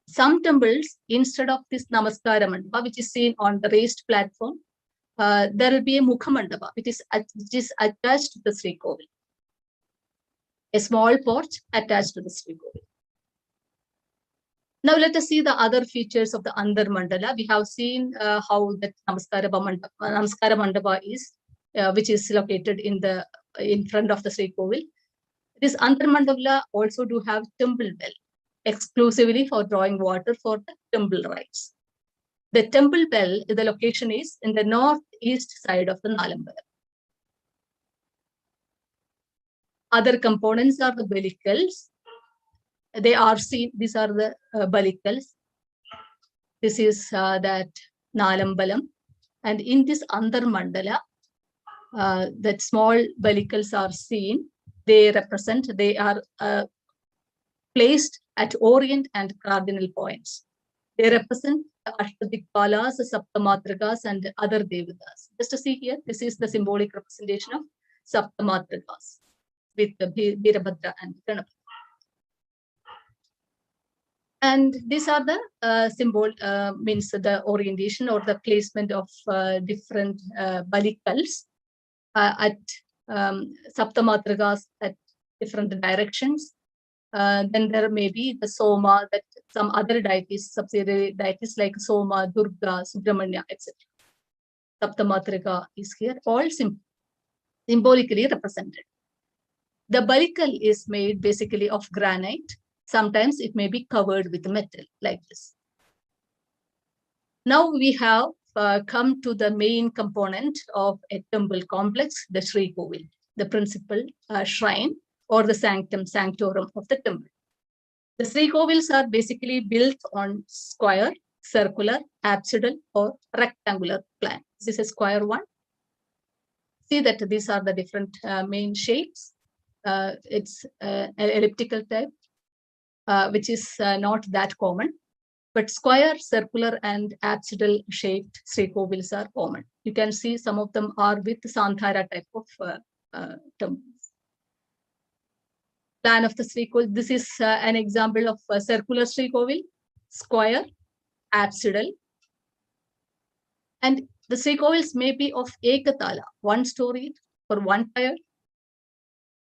some temples, instead of this Namaskara Mandapa, which is seen on the raised platform, there will be a Mukhamandapa, which is attached to the shrikovil. A small porch attached to the shrikovil. Now let us see the other features of the Antarmandala. We have seen how the Namaskara Mandapa is, which is located in front of the shrikovil. This Antarmandala also do have temple well, exclusively for drawing water for the temple rites. The temple well, the location is in the northeast side of the Nalambalam. Other components are the balicals. They are seen, these are the balicals. This is that Nalambalam. And in this Antarmandala, that small balicals are seen they are placed at orient and cardinal points. They represent the Ashtadikpalas, Saptamatrikas, and other Devatas. Just to see here, this is the symbolic representation of Saptamatrikas with the Virabhadra and Ganapati. And these are the symbol, means the orientation or the placement of different balikals at Saptamatrikas at different directions. Then there may be the Soma, that some other deities, subsidiary deities like Soma, Durga, Subramanya, etc. Saptamatrika is here, all symbolically represented. The balikal is made basically of granite. Sometimes it may be covered with metal like this. Now we have come to the main component of a temple complex, the shrikovil, the principal shrine or the sanctum, sanctorum of the temple. The shrikovils are basically built on square, circular, apsidal, or rectangular plan. This is a square one. See that these are the different main shapes. It's an elliptical type, which is not that common. But square, circular, and apsidal shaped shrikovils are common. You can see some of them are with Sandhara type of temples. Plan of the shrikovil. This is an example of a circular shrikovil, square, apsidal. And the shrikovils may be of ekatala, one story or one tier,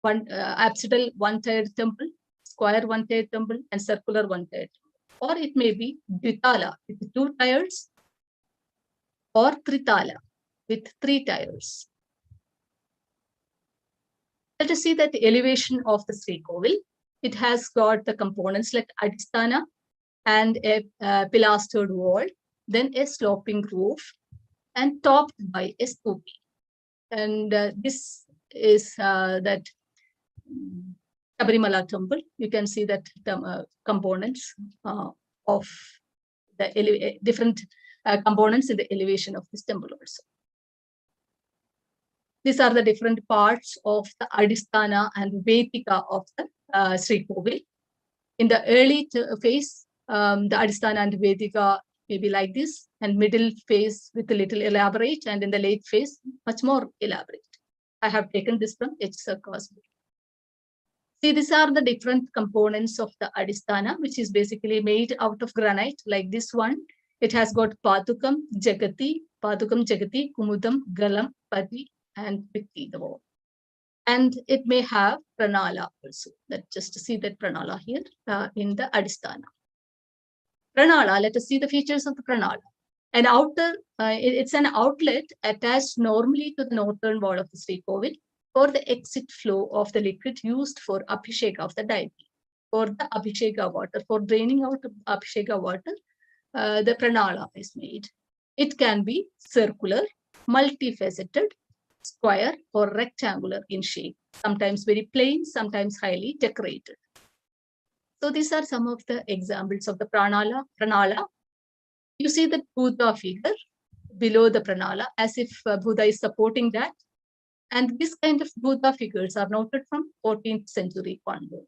one apsidal, one tiered temple, square, one tiered temple, and circular, one tiered temple. Or it may be dvitala with 2 tiers, or tritala with 3 tiers. Let us see that the elevation of the shrikovil. It has got the components like adhisthana and a pilastered wall, then a sloping roof, and topped by a stupi. And this is that Sabarimala temple. You can see that the components of the different components in the elevation of this temple also. These are the different parts of the Adhisthana and Vedika of the shrikovil. In the early phase, the Adhisthana and Vedika may be like this, and middle phase with a little elaborate, and in the late phase, much more elaborate. I have taken this from H. Cosby. See, these are the different components of the Adhisthana, which is basically made out of granite, like this one. It has got Padukam, Jagati, Kumudam, Galam, Pati, and Vitti, the wall. And it may have Pranala also. That just to see that Pranala here in the Adhisthana. Pranala, let us see the features of the Pranala. An outer, it's an outlet attached normally to the northern wall of the shrikovil for the exit flow of the liquid used for Abhisheka of the deity. For the Abhisheka water, for draining out Abhisheka water, the Pranala is made. It can be circular, multifaceted, square, or rectangular in shape, sometimes very plain, sometimes highly decorated. So these are some of the examples of the Pranala. You see the Buddha figure below the Pranala, as if Buddha is supporting that. And this kind of Buddha figures are noted from 14th century onwards.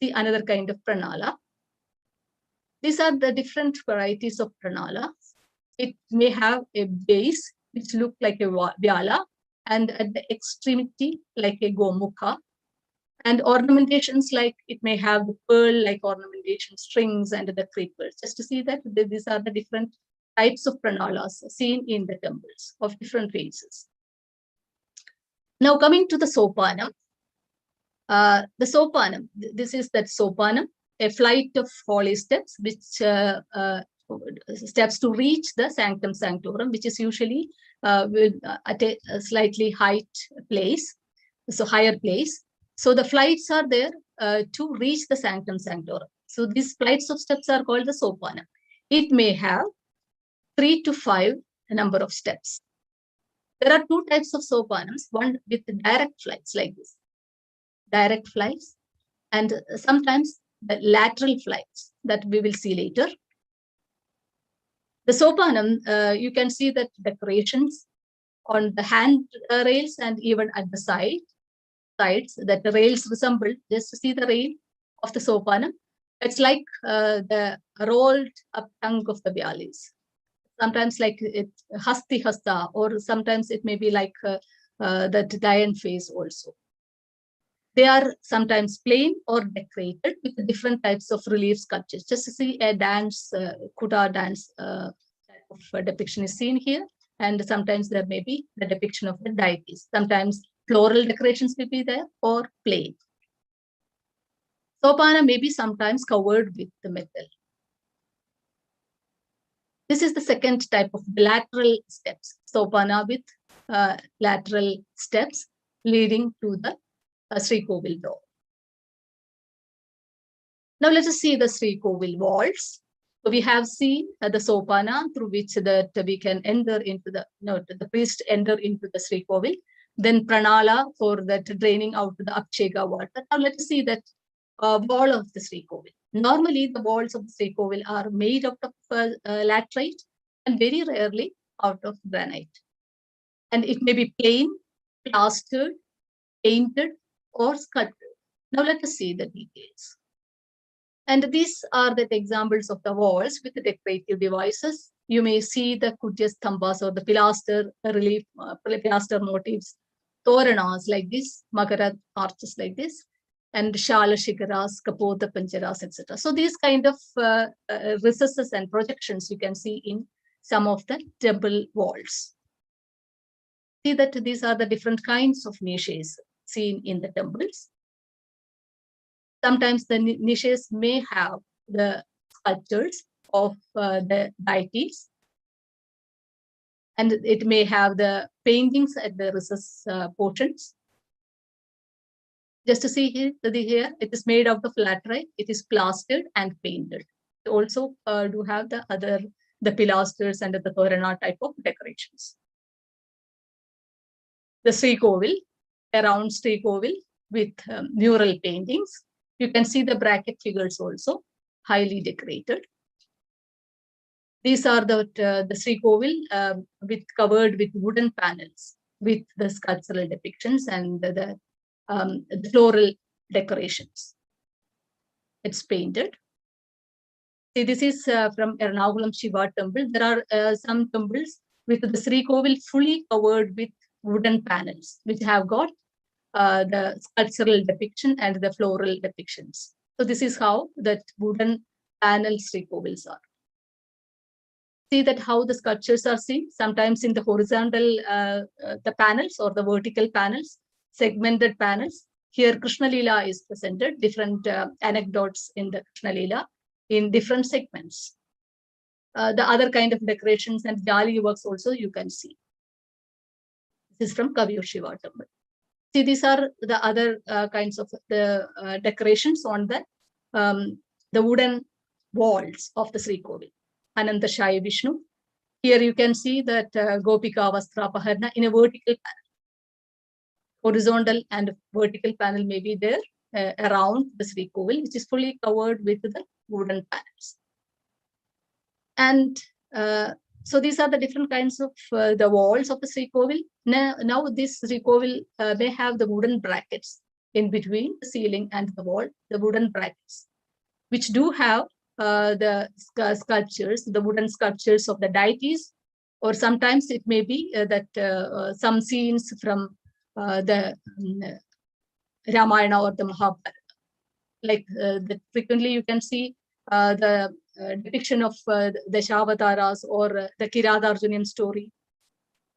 See another kind of Pranala. These are the different varieties of Pranala. It may have a base which looks like a Vyala, and at the extremity like a Gomukha. And ornamentations like it may have the pearl-like ornamentation, strings, and the creepers. Just to see that these are the different types of pranalas seen in the temples of different phases. Now coming to the sopanam. The sopanam, this is that sopanam, a flight of holy steps, which steps to reach the sanctum sanctorum, which is usually at a slightly height place, so higher place. So the flights are there to reach the sanctum sanctorum. So these flights of steps are called the sopanam. It may have 3 to 5 number of steps. There are 2 types of sopanams, one with direct flights like this, direct flights, and sometimes the lateral flights that we will see later. The sopanam, you can see that decorations on the hand rails and even at the side. sides that the rails resemble. Just to see the rail of the sopanam. It's like the rolled up tongue of the valleys. Sometimes like it hasti hasta, or sometimes it may be like that lion face also. They are sometimes plain or decorated with different types of relief sculptures. Just to see a dance, kuta dance type of depiction is seen here. And sometimes there may be the depiction of the deities. Sometimes floral decorations may be there or plain. Sopana may be sometimes covered with the metal. This is the second type of lateral steps. Sopana with lateral steps leading to the shrikovil door. Now let us see the shrikovil walls. So we have seen the sopana through which that we can enter into the priest enter into the shrikovil. Then pranala for that draining out the abchega water. Now let us see that wall of the shrikovil. Normally the walls of the shrikovil are made out of laterite and very rarely out of granite. And it may be plain, plastered, painted, or sculpted. Now let us see the details. And these are the examples of the walls with the decorative devices. You may see the kutya stambas or the pilaster relief, pilaster motifs, toranas like this, Nagara arches like this, and shala shikaras, kapota pancharas, etc. So these kind of recesses and projections you can see in some of the temple walls. See that these are the different kinds of niches seen in the temples. Sometimes the niches may have the sculptures of the deities, and it may have the paintings at the recess portions. Just to see here, it is made out of laterite. It is plastered and painted. It also do have the pilasters and the torana type of decorations. The shrikovil, around shrikovil with mural paintings. You can see the bracket figures also, highly decorated. These are the shrikovil covered with wooden panels with the sculptural depictions and the floral decorations. It's painted. See, this is from Ernakulam Shiva temple. There are some temples with the shrikovil fully covered with wooden panels, which have got the sculptural depiction and the floral depictions. So this is how that wooden panel shrikovils are. See that how the sculptures are seen, sometimes in the horizontal the panels or the vertical panels, segmented panels. Here Krishna Leela is presented, different anecdotes in the Krishna Leela in different segments. The other kind of decorations and jali works also you can see. This is from Kaviyur Shiva temple. See, these are the other kinds of the decorations on the wooden walls of the shrikovil. Ananta Shaya Vishnu. Here you can see that Gopika Vastra Paharna in a vertical panel. Horizontal and vertical panel may be there around the shrikovil, which is fully covered with the wooden panels. And so these are the different kinds of the walls of the shrikovil. Now this shrikovil may have the wooden brackets in between the ceiling and the wall, the wooden brackets, which do have the sculptures, the wooden sculptures of the deities, or sometimes it may be that some scenes from the Ramayana or the Mahabharata. Like frequently you can see the depiction of the Shavataras or the Kiradarjunian story.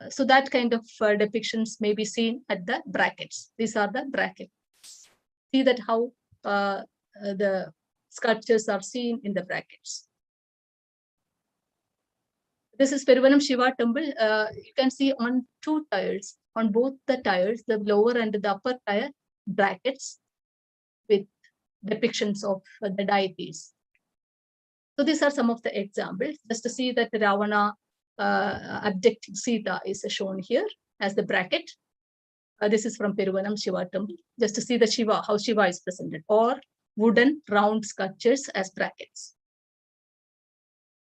So that kind of depictions may be seen at the brackets. These are the brackets. See that how the sculptures are seen in the brackets. This is Peruvanam Shiva temple. You can see on two tiles, on both the tiles, the lower and the upper tile brackets with depictions of the deities. So these are some of the examples. Just to see that Ravana abducting Sita is shown here as the bracket. This is from Peruvanam Shiva temple. Just to see the Shiva, how Shiva is presented, or wooden round sculptures as brackets.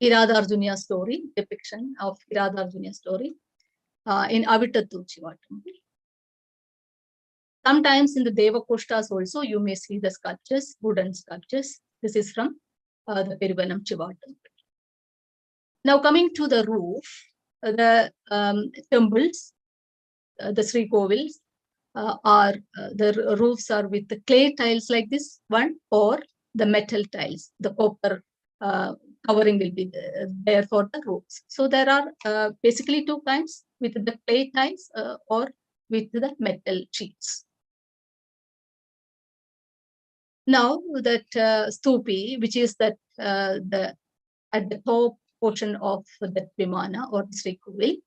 Iradarjunya story, depiction of Iradarjunya story in Avitattu Shiva temple. Sometimes in the Devakoshtas also, you may see the sculptures, wooden sculptures. This is from the Peruvanam Chiva temple. Now coming to the roof, the temples, the shrikovils, the roofs are with the clay tiles like this one, or the metal tiles. The copper covering will be there for the roofs. So there are basically two kinds, with the clay tiles or with the metal sheets. Now that stupi, which is that at the top portion of the Vimana or the Shrikovil,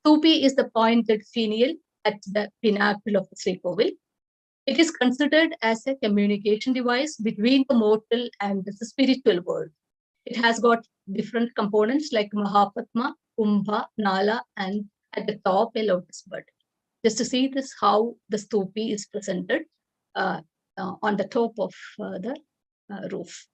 stupi is the pointed finial at the pinnacle of the Shrikovil. It is considered as a communication device between the mortal and the spiritual world. It has got different components like Mahapadma, Kumbha, Nala, and at the top a lotus bud. Just to see this, how the stupi is presented on the top of the roof.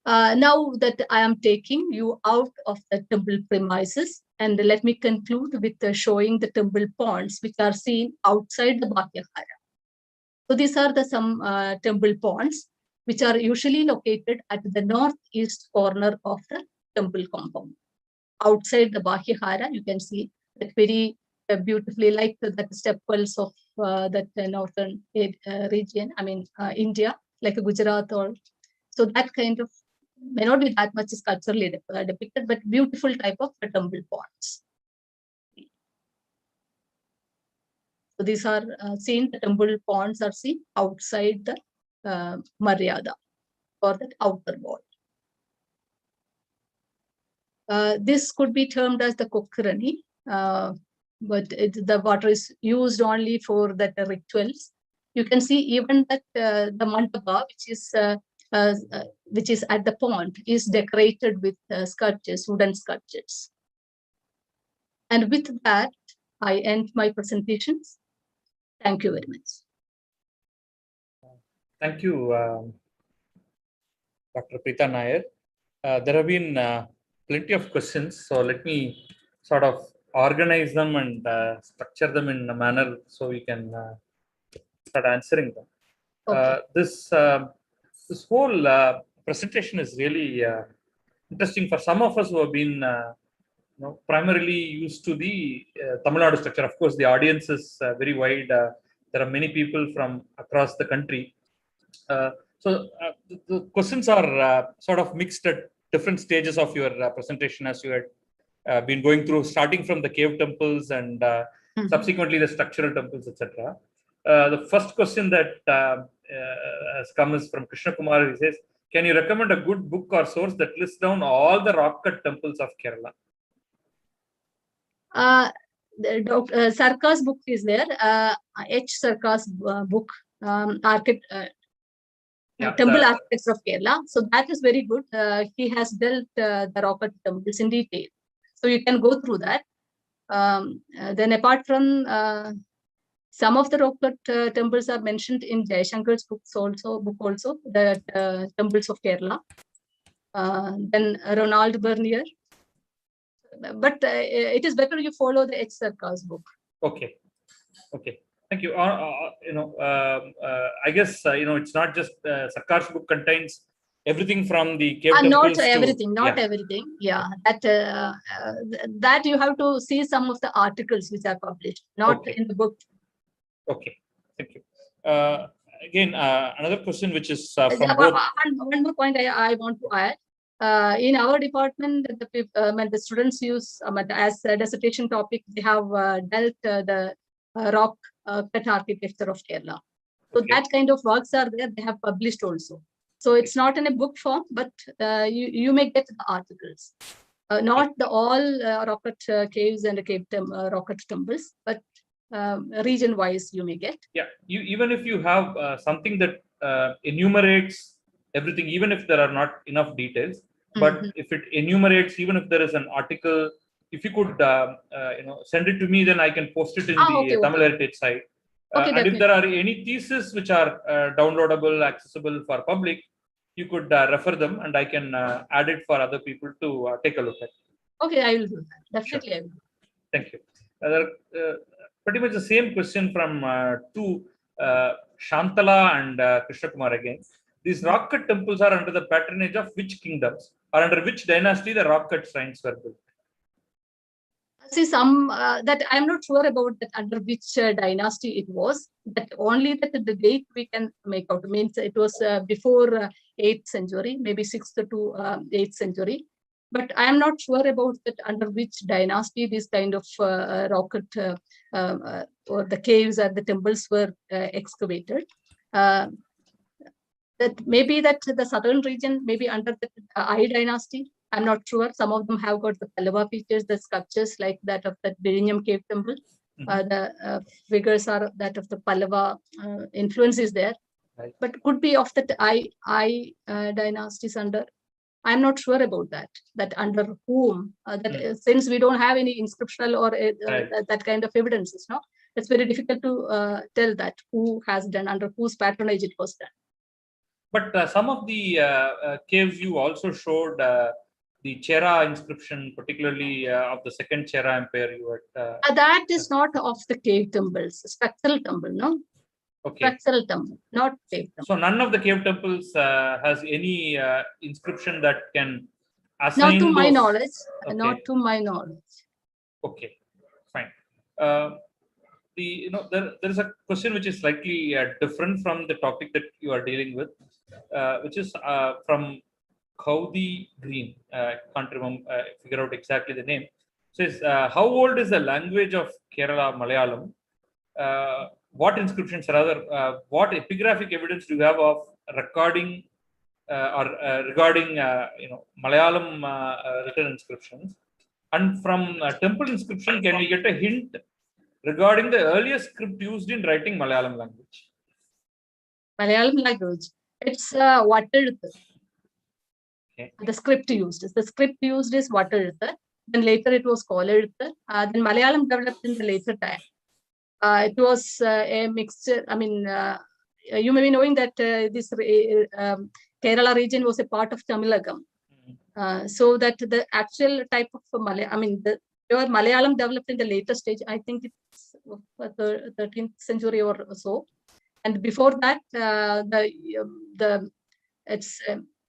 Now that I am taking you out of the temple premises, and let me conclude with showing the temple ponds which are seen outside the Bhakyahara. So these are the some temple ponds which are usually located at the northeast corner of the temple compound. Outside the Bhakyahara, you can see that very beautifully, like the stepwells of that northern region, India, like Gujarat, or so that kind of may not be that much sculpturally depicted, but beautiful type of temple ponds. So these are seen, the temple ponds are seen outside the Maryada, or the outer wall. This could be termed as the Kokirani, but the water is used only for the rituals. You can see even that the mandapa, which is at the pond, is decorated with sculptures, wooden sculptures. And with that, I end my presentations. Thank you very much. Thank you, Dr. Preeta Nayar. There have been plenty of questions, so let me sort of organize them and structure them in a manner so we can start answering them. Okay. This whole presentation is really interesting for some of us who have been primarily used to the Tamil Nadu structure. Of course, the audience is very wide. There are many people from across the country. The questions are sort of mixed at different stages of your presentation, as you had been going through, starting from the cave temples and subsequently the structural temples, etc. The first question that has come is from Krishna Kumar. He says, can you recommend a good book or source that lists down all the rock cut temples of Kerala? Sarkar's book is there. H. Sarkar's book, Temple Architects of Kerala. So that is very good. He has dealt the rock cut temples in detail. So you can go through that. Then apart from some of the rock cut temples are mentioned in Jayashankar's book also, the temples of Kerala. Then Ronald Bernier. But it is better you follow the H. Sarkar's book. Okay. Thank you. I guess it's not just Sarkar's book contains everything from the cave temples. Not everything. Yeah, that you have to see some of the articles which are published, not in the book. Okay, thank you. Again, another question which is from both. One more point I want to add. In our department, the students use as a dissertation topic, they have dealt the rock cut architecture of Kerala. So that kind of works are there, they have published also. So it's not in a book form, but you may get the articles. Not all rock cut caves and rock cut temples, but region-wise you may get. Yeah, even if you have something that enumerates everything, even if there are not enough details, but if it enumerates, even if there is an article, if you could send it to me, then I can post it in the Tamil Heritage site. And if there are any theses which are downloadable, accessible for public, you could refer them, and I can add it for other people to take a look at. Okay, I will do that. Definitely, sure. I will. Thank you. pretty much the same question from two Shantala and Krishna Kumar again. These rock cut temples are under the patronage of which kingdoms, or under which dynasty the rock cut shrines were built? See, some that I'm not sure about that under which dynasty it was. That only that the date we can make out. Means it was before 8th century, maybe 6th to 8th century. But I am not sure about that under which dynasty this kind of rocket or the caves or the temples were excavated. That maybe that the southern region, maybe under the I dynasty. I'm not sure. Some of them have got the Pallava features, the sculptures like that of the Vizhinjam cave temple. The figures are that of the Pallava influence is there. Right. But could be of that I dynasties under. I'm not sure about that. That under whom? Since we don't have any inscriptional or that kind of evidences, no, it's very difficult to tell that who has done, under whose patronage it was done. But some of the caves you also showed the Chera inscription, particularly of the second Chera Empire. You had, that is not of the cave temples, structural temple, no? Okay. Structural temple, not cave temple. So none of the cave temples has any inscription that can assign. Not to my those... knowledge. Okay. Not to my knowledge. Okay, fine. There is a question which is slightly different from the topic that you are dealing with, which is from Kaudi Green. Can't remember, figure out exactly the name. Says, how old is the language of Kerala Malayalam? What inscriptions, rather, what epigraphic evidence do you have of recording regarding Malayalam written inscriptions? And from temple inscription, can we get a hint regarding the earliest script used in writing Malayalam language? Malayalam language. It's Vatteluthu. Okay. The script used is Vatteluthu. Then later it was Kolaluthu. Then Malayalam developed in the later time. It was a mixture. I mean, you may be knowing that this Kerala region was a part of Tamilagam. So that the actual type of the Malayalam developed in the later stage. I think it's the 13th century or so. And before that, it's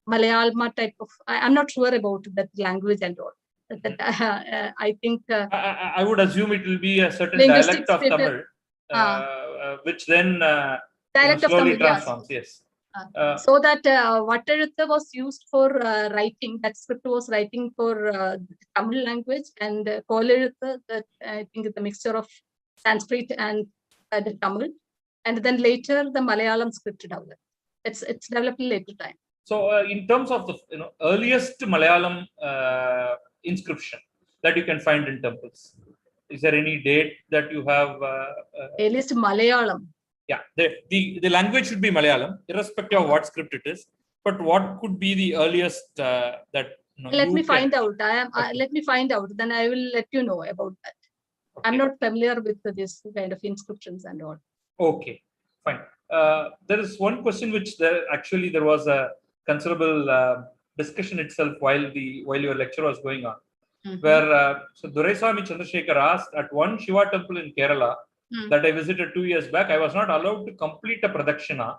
Malayalam type of. I'm not sure about that language and all. I think I would assume it will be a certain dialect of Tamil, which then slowly transforms. Yes. So that Vatteluthu was used for writing. That script was writing for Tamil language, and Kolaluthu, that I think the mixture of Sanskrit and the Tamil, and then later the Malayalam script developed. It's developed in later time. So, in terms of the earliest Malayalam inscription that you can find in temples, is there any date that you have? Earliest Malayalam. Yeah, the language should be Malayalam, irrespective of what script it is. But what could be the earliest that? Let me find out. Let me find out. Then I will let you know about that. Okay. I'm not familiar with this kind of inscriptions and all. Okay, fine. There is one question which there was a considerable discussion itself while your lecture was going on, where so Duraiswamy Chandrasekhar asked, at one Shiva temple in Kerala that I visited 2 years back, I was not allowed to complete a pradakshina.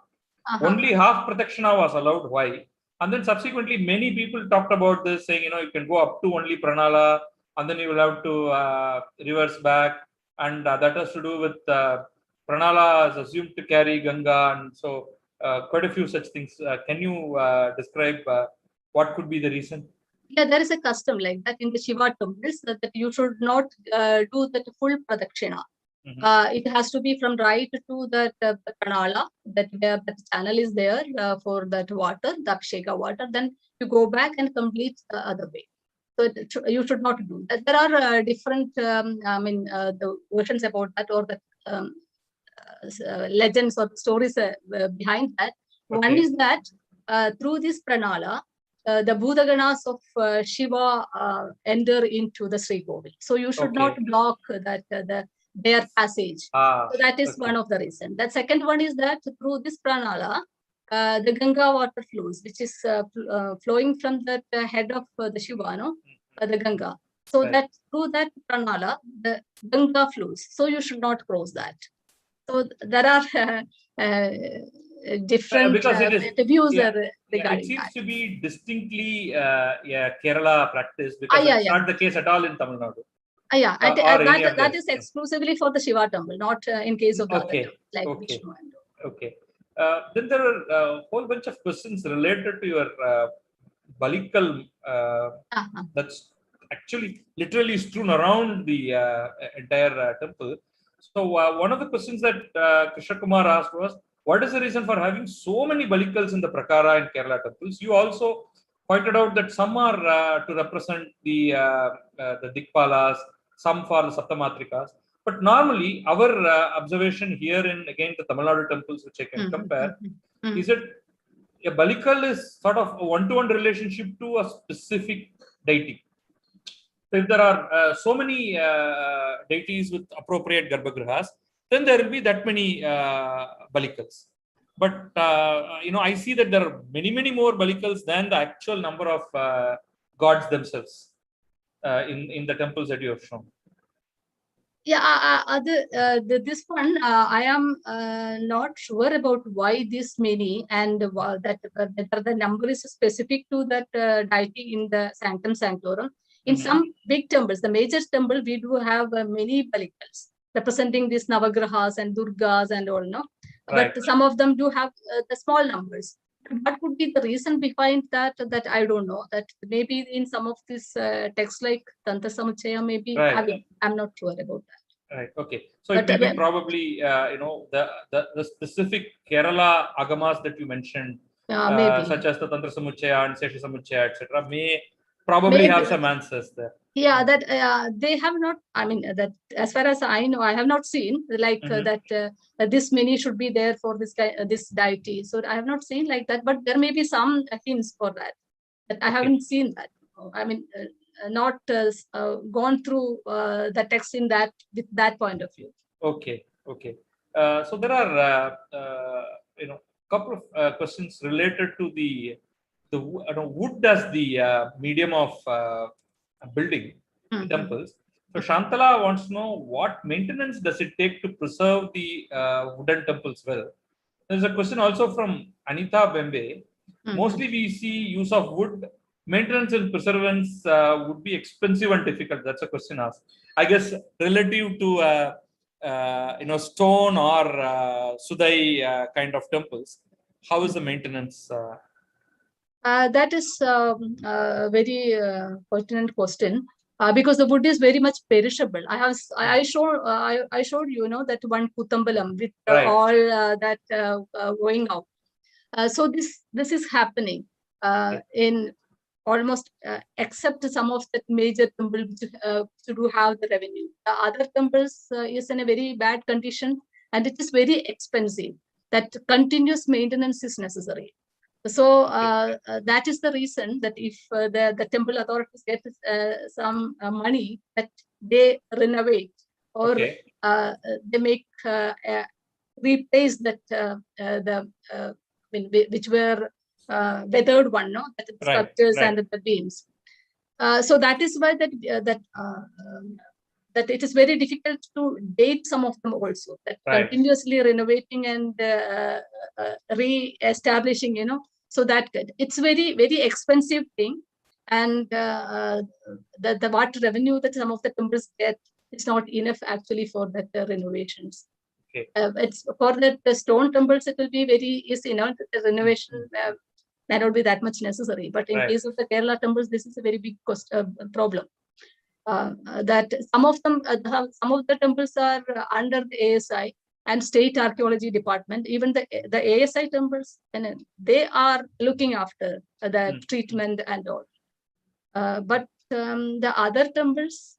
Only half pradakshina was allowed. Why? And then subsequently many people talked about this, saying you can go up to only pranala, and then you will have to reverse back, and that has to do with pranala is assumed to carry Ganga, and so quite a few such things. Can you describe what could be the reason? Yeah, there is a custom like that in the Shiva temples that you should not do that full pradakshina. It has to be from right to the pranala, that where the channel is there for that water, the Abhisheka water. Then you go back and complete the other way. So you should not do that. There are different, the versions about that, or the legends or stories behind that. Okay. One is that through this pranala, the Bhutaganas of Shiva enter into the shrikovil. So you should not block that their passage. So that is one of the reasons. The second one is that through this pranala, the Ganga water flows, which is flowing from the head of the Shiva, the Ganga. So that through that pranala, the Ganga flows. So you should not cross that. So there are different because it is, views it regarding seems that. to be distinctly Kerala practice, because it's not the case at all in Tamil Nadu. That is exclusively for the Shiva temple, not in case of the other temples, like Vishnu and all. Okay. Then there are a whole bunch of questions related to your Balikal that's actually literally strewn around the entire temple. So one of the questions that Krishna Kumar asked was, what is the reason for having so many Balikals in the Prakara and Kerala temples? You also pointed out that some are to represent the Dikpalas, some for the Saptamatrikas. But normally, our observation here in, again, the Tamil Nadu temples, which I can compare, is it a Balikal is sort of a one-to-one relationship to a specific deity. So if there are so many deities with appropriate Garbhagrahas, then there will be that many Balikals. But I see that there are many more Balikals than the actual number of gods themselves in the temples that you have shown. Yeah, this one I am not sure about why this many, and that whether the number is specific to that deity in the sanctum sanctorum. In some big temples, the major temple, we do have many Balikals representing these Navagrahas and Durgas and all, no? But some of them do have the small numbers. What could be the reason behind that? That I don't know. That maybe in some of these texts like Tantra Samuchaya, maybe I'm not sure about that. Right. Okay. So it may be probably the specific Kerala agamas that you mentioned, such as the Tantra Samuchaya and Sesha Samuchaya, etc., may probably have some answers there. Yeah, that they have not. I mean, that as far as I know, I have not seen like that. This many should be there for this guy, this deity. So I have not seen like that. But there may be some hints for that. But I haven't seen that. I mean, not gone through the text in that with that point of view. Okay. Okay. So there are couple of questions related to the wood as the medium of building temples. So Shantala wants to know, what maintenance does it take to preserve the wooden temples well? There's a question also from Anita Bembe. Mostly we see use of wood. Maintenance and preservance would be expensive and difficult. That's a question asked. I guess relative to stone or Sudai kind of temples, how is the maintenance? That is a very pertinent question. Because the wood is very much perishable. I showed you that one Kutambalam with all that going out. So this is happening in almost except some of the major temples to do have the revenue. The other temples is in a very bad condition, and it is very expensive. That continuous maintenance is necessary. So that is the reason that if the temple authorities get some money, that they renovate or they make replace that which were weathered one, no, that the structures and the beams. So that is why that it is very difficult to date some of them also. That continuously renovating and re-establishing, so that it's very expensive thing, and the what revenue that some of the temples get is not enough actually for that renovations. It's for the stone temples, it will be very easy, the renovation may not be that much necessary. But in case of the Kerala temples, this is a very big problem. That some of the temples are under the ASI and State Archaeology Department. Even the ASI temples, and they are looking after the treatment and all. But the other temples,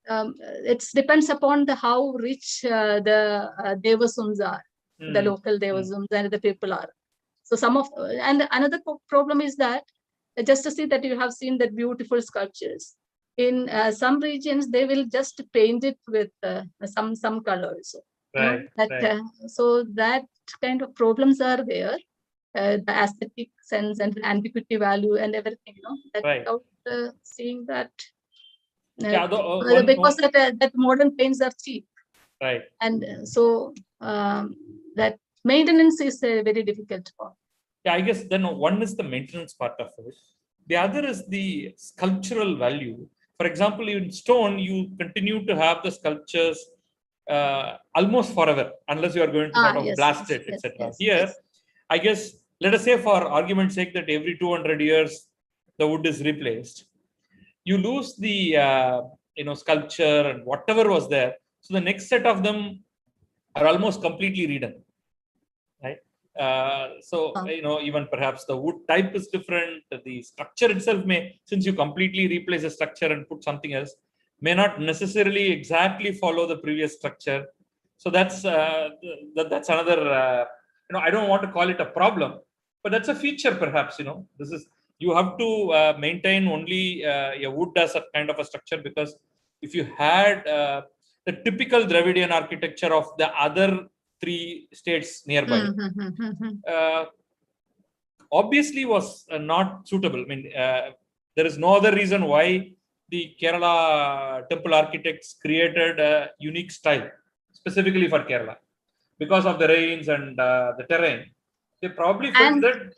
it depends upon how rich the Devasums are, the local Devasums and the people are. So and another problem is that, just to see that you have seen that beautiful sculptures. In some regions, they will just paint it with some colors. So that kind of problems are there. The aesthetic sense and the antiquity value and everything, that without seeing that, Yeah, because that modern paints are cheap. Right. And so that maintenance is very difficult for. Yeah, I guess then one is the maintenance part of it. The other is the sculptural value. For example, in stone, you continue to have the sculptures almost forever, unless you are going to sort of blast it, etc. Here, I guess, let us say for argument's sake that every 200 years the wood is replaced. You lose the sculpture and whatever was there. So the next set of them are almost completely redone, right? Even perhaps the wood type is different. The structure itself may, since you completely replace the structure and put something else, may not necessarily exactly follow the previous structure. So that's another. I don't want to call it a problem, but that's a feature, perhaps. This is, you have to maintain only a wood as a kind of a structure, because if you had the typical Dravidian architecture of the other 3 states nearby, obviously was not suitable. I mean, there is no other reason why the Kerala temple architects created a unique style specifically for Kerala, because of the rains and the terrain. They probably felt that,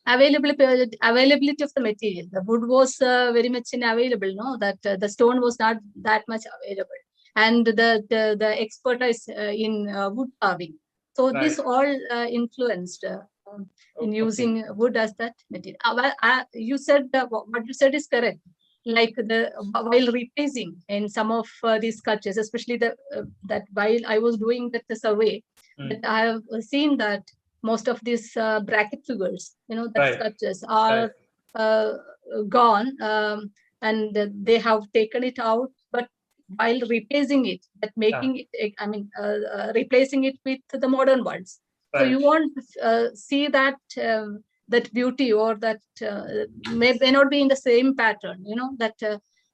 availability of the material. The wood was very much unavailable. No, that the stone was not that much available, and the expertise in wood carving. So this all influenced in using wood as that material. You said what you said is correct. Like while replacing in some of these sculptures, especially that while I was doing that survey, that I have seen that most of these bracket figures, that sculptures are gone, and they have taken it out, but while replacing it, replacing it with the modern ones. So you won't see that that beauty, or that may not be in the same pattern,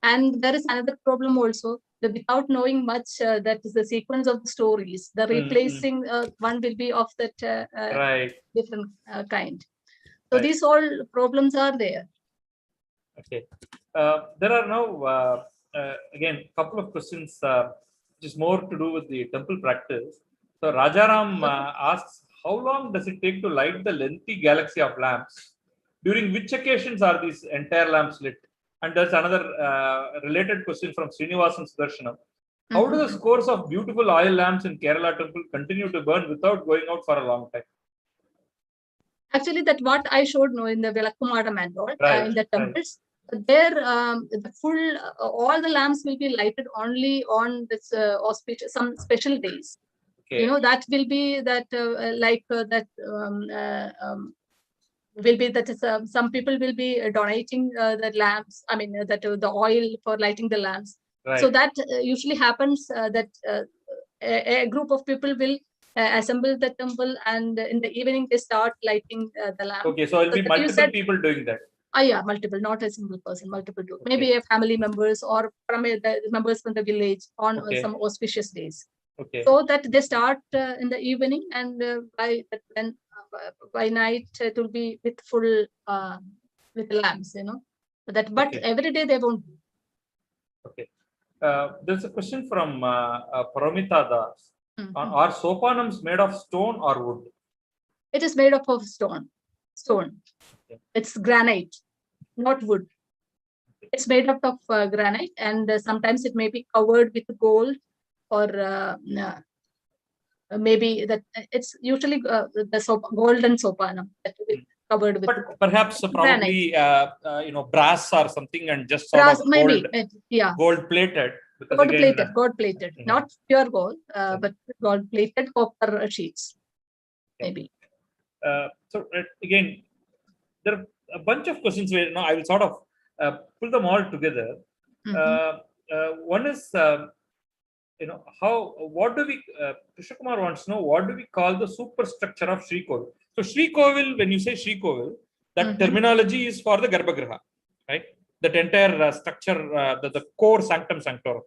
and there is another problem also, that without knowing much, that is the sequence of the stories, the replacing one will be of that different kind. So these all problems are there. Okay. There are now, again, a couple of questions, which is more to do with the temple practice. So Rajaram asks, how long does it take to light the lengthy galaxy of lamps? During which occasions are these entire lamps lit? And there's another related question from Srinivasan Sudarshanam. How do the scores of beautiful oil lamps in Kerala temple continue to burn without going out for a long time? Actually, that what I showed in the Velakkumadam and all, in the temples, there the full all the lamps will be lighted only on this auspicious, some special days. Okay. That will be that will be that some people will be donating the lamps. I mean that the oil for lighting the lamps. So that usually happens that a group of people will assemble the temple, and in the evening they start lighting the lamp. Okay, so it'll be multiple people doing that. Yeah, multiple, not a single person, multiple. Okay. Maybe a family members or from the members from the village on some auspicious days. Okay. So that they start in the evening, and by night it will be with full with lamps, But every day they won't. Okay. There's a question from Paramita Das. Are sopanams made of stone or wood? It is made up of stone. Okay. It's granite, not wood. It's made up of granite, and sometimes it may be covered with gold, or maybe that it's usually the golden sopanam that will be covered with. But perhaps probably brass or something, and just sort of maybe gold plated. Gold plated, not pure gold, but gold plated copper sheets, maybe. So again, there are a bunch of questions where I will sort of pull them all together. One is, what do we, Krishna Kumar wants to know, what do we call the superstructure of shrikovil? So shrikovil, when you say shrikovil, that terminology is for the Garbhagriha, right? That entire structure, the core sanctum sanctorum.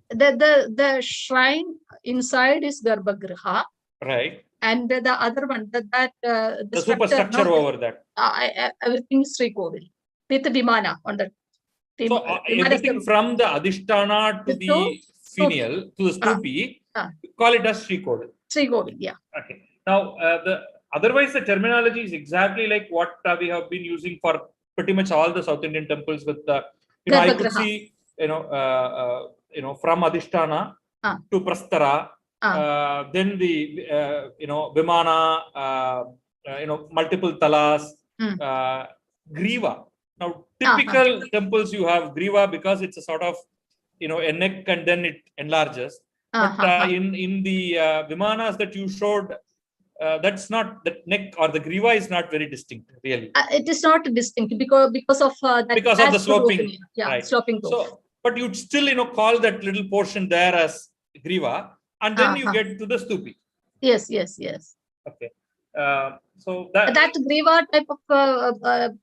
The shrine inside is Garbhagriha. Right. And the other one, the superstructure over that. Everything is shrikovil with the vimana on that. So everything from the Adhisthana to the finial to the stupi, call it as shrikovil. Shrikovil, yeah. Okay. Now, otherwise the terminology is exactly like what we have been using for pretty much all the South Indian temples. With I could see from Adhisthana to Prastara, then the Vimana, multiple talas, Griva. Now, typical temples you have Griva because it's a sort of a neck and then it enlarges. But in the Vimanas that you showed, that's not, the neck or the Griva is not very distinct, really. It is not distinct because of that. Because of the sloping, right. Sloping roof. So, but you'd still call that little portion there as Griva, and then you get to the stupi. Yes. Okay. So that Griva type of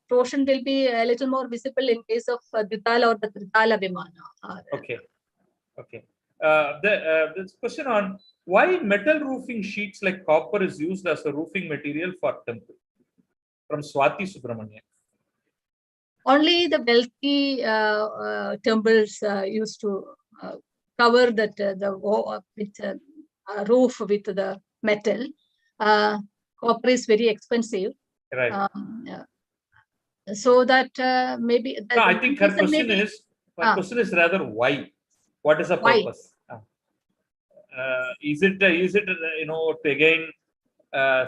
portion will be a little more visible in case of Dvitala or the Tritala Vimana. Okay. This question on why metal roofing sheets like copper is used as a roofing material for temple, from Swati Subramanian. Only the wealthy temples used to cover that the roof with the metal. Copper is very expensive. Right. So that maybe. No, I think her question question is rather why. What is the purpose? Is it to again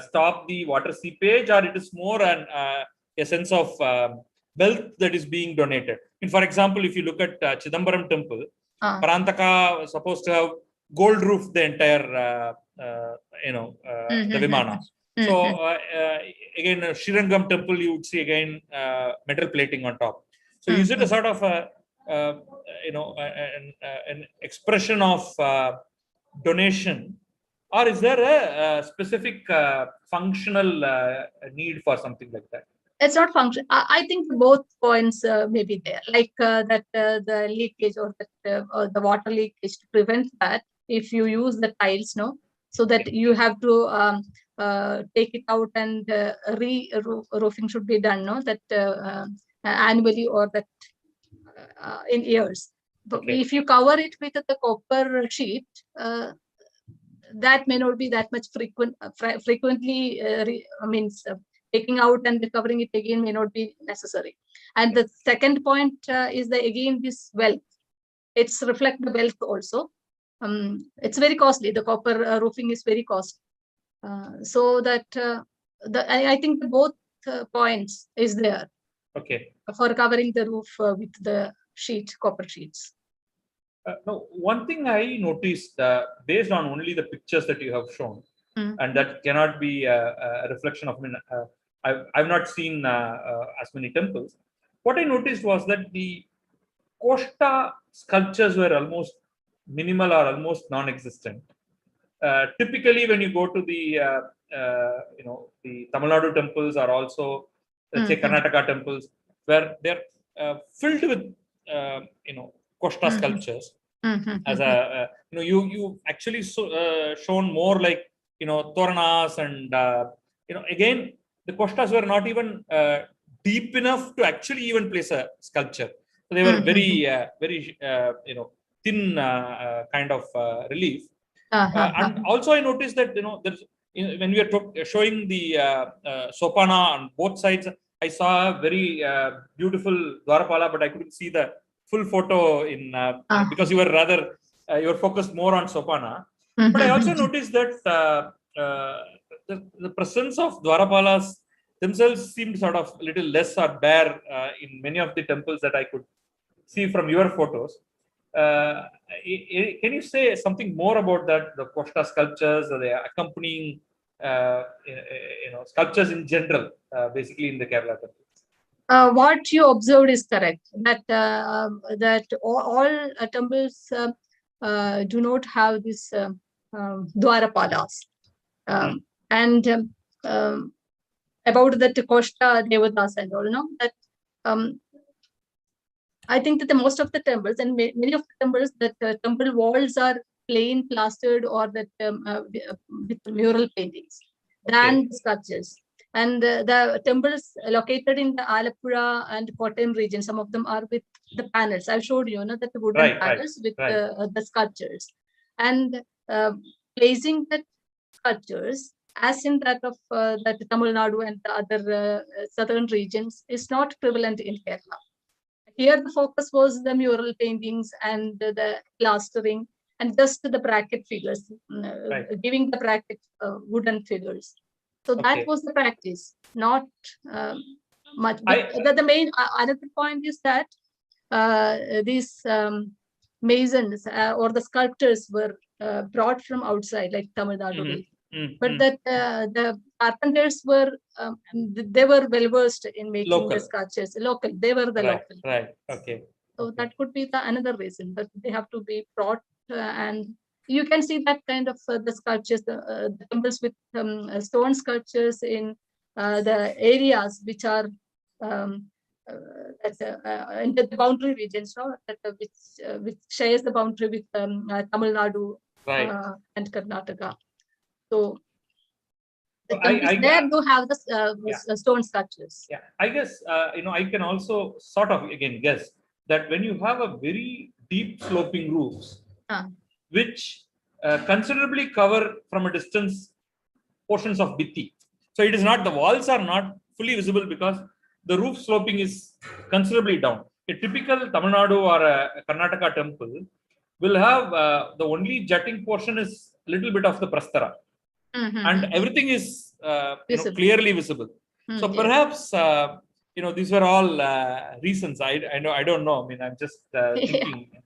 stop the water seepage, or it is more a sense of wealth that is being donated? For example, if you look at Chidambaram temple, Parantaka was supposed to have gold roof the entire the Vimana. So again, Srirangam temple, you would see again metal plating on top. So is it a sort of an expression of donation, or is there a specific functional need for something like that? It's not function. I think both points may be there, like that the leakage or the water leakage, to prevent that. If you use the tiles, so that you have to take it out and roofing should be done, that annually or that in years. But if you cover it with the copper sheet, that may not be that much frequently taking out and recovering it again may not be necessary. And the second point is again this wealth. It's reflect the wealth also. It's very costly. The copper roofing is very costly. So that I think both points is there. Okay. For covering the roof with the copper sheets. No, one thing I noticed based on only the pictures that you have shown, and that cannot be a reflection of. I've not seen as many temples. What I noticed was that the Kosta sculptures were almost minimal or almost non-existent. Typically, when you go to the the Tamil Nadu temples, or also let's say Karnataka temples, where they're filled with Kosta sculptures. As a you actually shown more like Toranas, and again the Kostas were not even deep enough to actually even place a sculpture. So they were very thin kind of relief. And also I noticed that there's when we are showing the Sopana on both sides, I saw a very beautiful Dwarapala, but I couldn't see the full photo in because you were focused more on Sopana. But I also noticed that the presence of Dwarapalas themselves seemed sort of a little less or bare in many of the temples that I could see from your photos. Can you say something more about that, the Kosta sculptures, or the accompanying sculptures in general, basically in the Kerala temples? What you observed is correct. That all temples do not have this Dwarapalas. And about that Kosta Devatas and all, that I think that most of the temples and many of the temples, that temple walls are plain plastered or that with mural paintings than sculptures. And the temples located in the Alappuzha and Kottayam region, some of them are with the panels. I've showed you, that the wooden panels with the sculptures. And placing the sculptures, as in that of that Tamil Nadu and the other southern regions, is not prevalent in Kerala. Here the focus was the mural paintings and the plastering and just the bracket figures, giving the bracket wooden figures. So that was the practice, not much. But the main another point is that these masons or the sculptors were brought from outside, like Tamil Nadu. But that the carpenters were they were well versed in making the sculptures. Local, they were the local. Right. Okay. So that could be the another reason, but they have to be brought and you can see that kind of the sculptures, the temples with stone sculptures in the areas which are in the boundary regions, which shares the boundary with Tamil Nadu and Karnataka. So the temples there do have the stone sculptures. Yeah, I guess I can also sort of again guess that when you have a very deep sloping roofs, which considerably cover from a distance portions of bitti. So it is not, the walls are not fully visible because the roof sloping is considerably down. A typical Tamil Nadu or a Karnataka temple will have the only jutting portion is a little bit of the prastara. And everything is clearly visible. So perhaps these were all reasons. I don't know. I mean, I'm just thinking.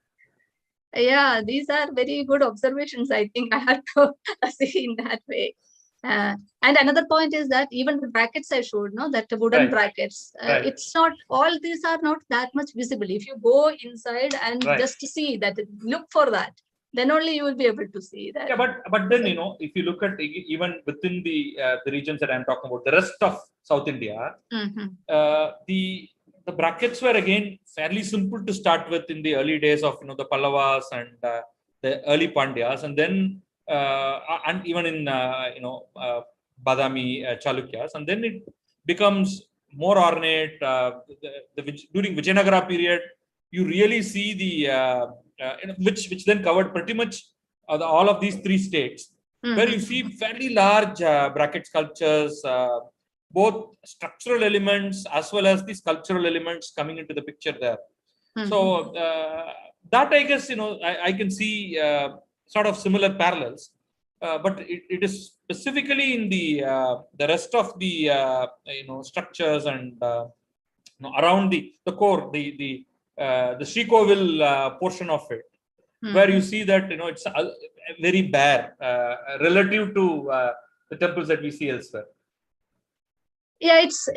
Yeah, these are very good observations. I think I have to see in that way. And another point is that even the brackets I showed, that wooden brackets, it's not, all these are not that much visible. If you go inside and just to see that, look for that, then only you will be able to see that. Yeah, but then, if you look at even within the regions that I'm talking about, the rest of South India, the brackets were again fairly simple to start with in the early days of the Pallavas and the early Pandyas, and then and even in Badami Chalukyas, and then it becomes more ornate. During Vijayanagara period, you really see the which then covered pretty much all of these three states, where you see fairly large bracket sculptures, both structural elements as well as the sculptural elements coming into the picture there. So that I guess I can see sort of similar parallels, but it is specifically in the rest of the structures and around the core, the shrikovil portion of it, where you see that it's very bare relative to the temples that we see elsewhere. Yeah, it's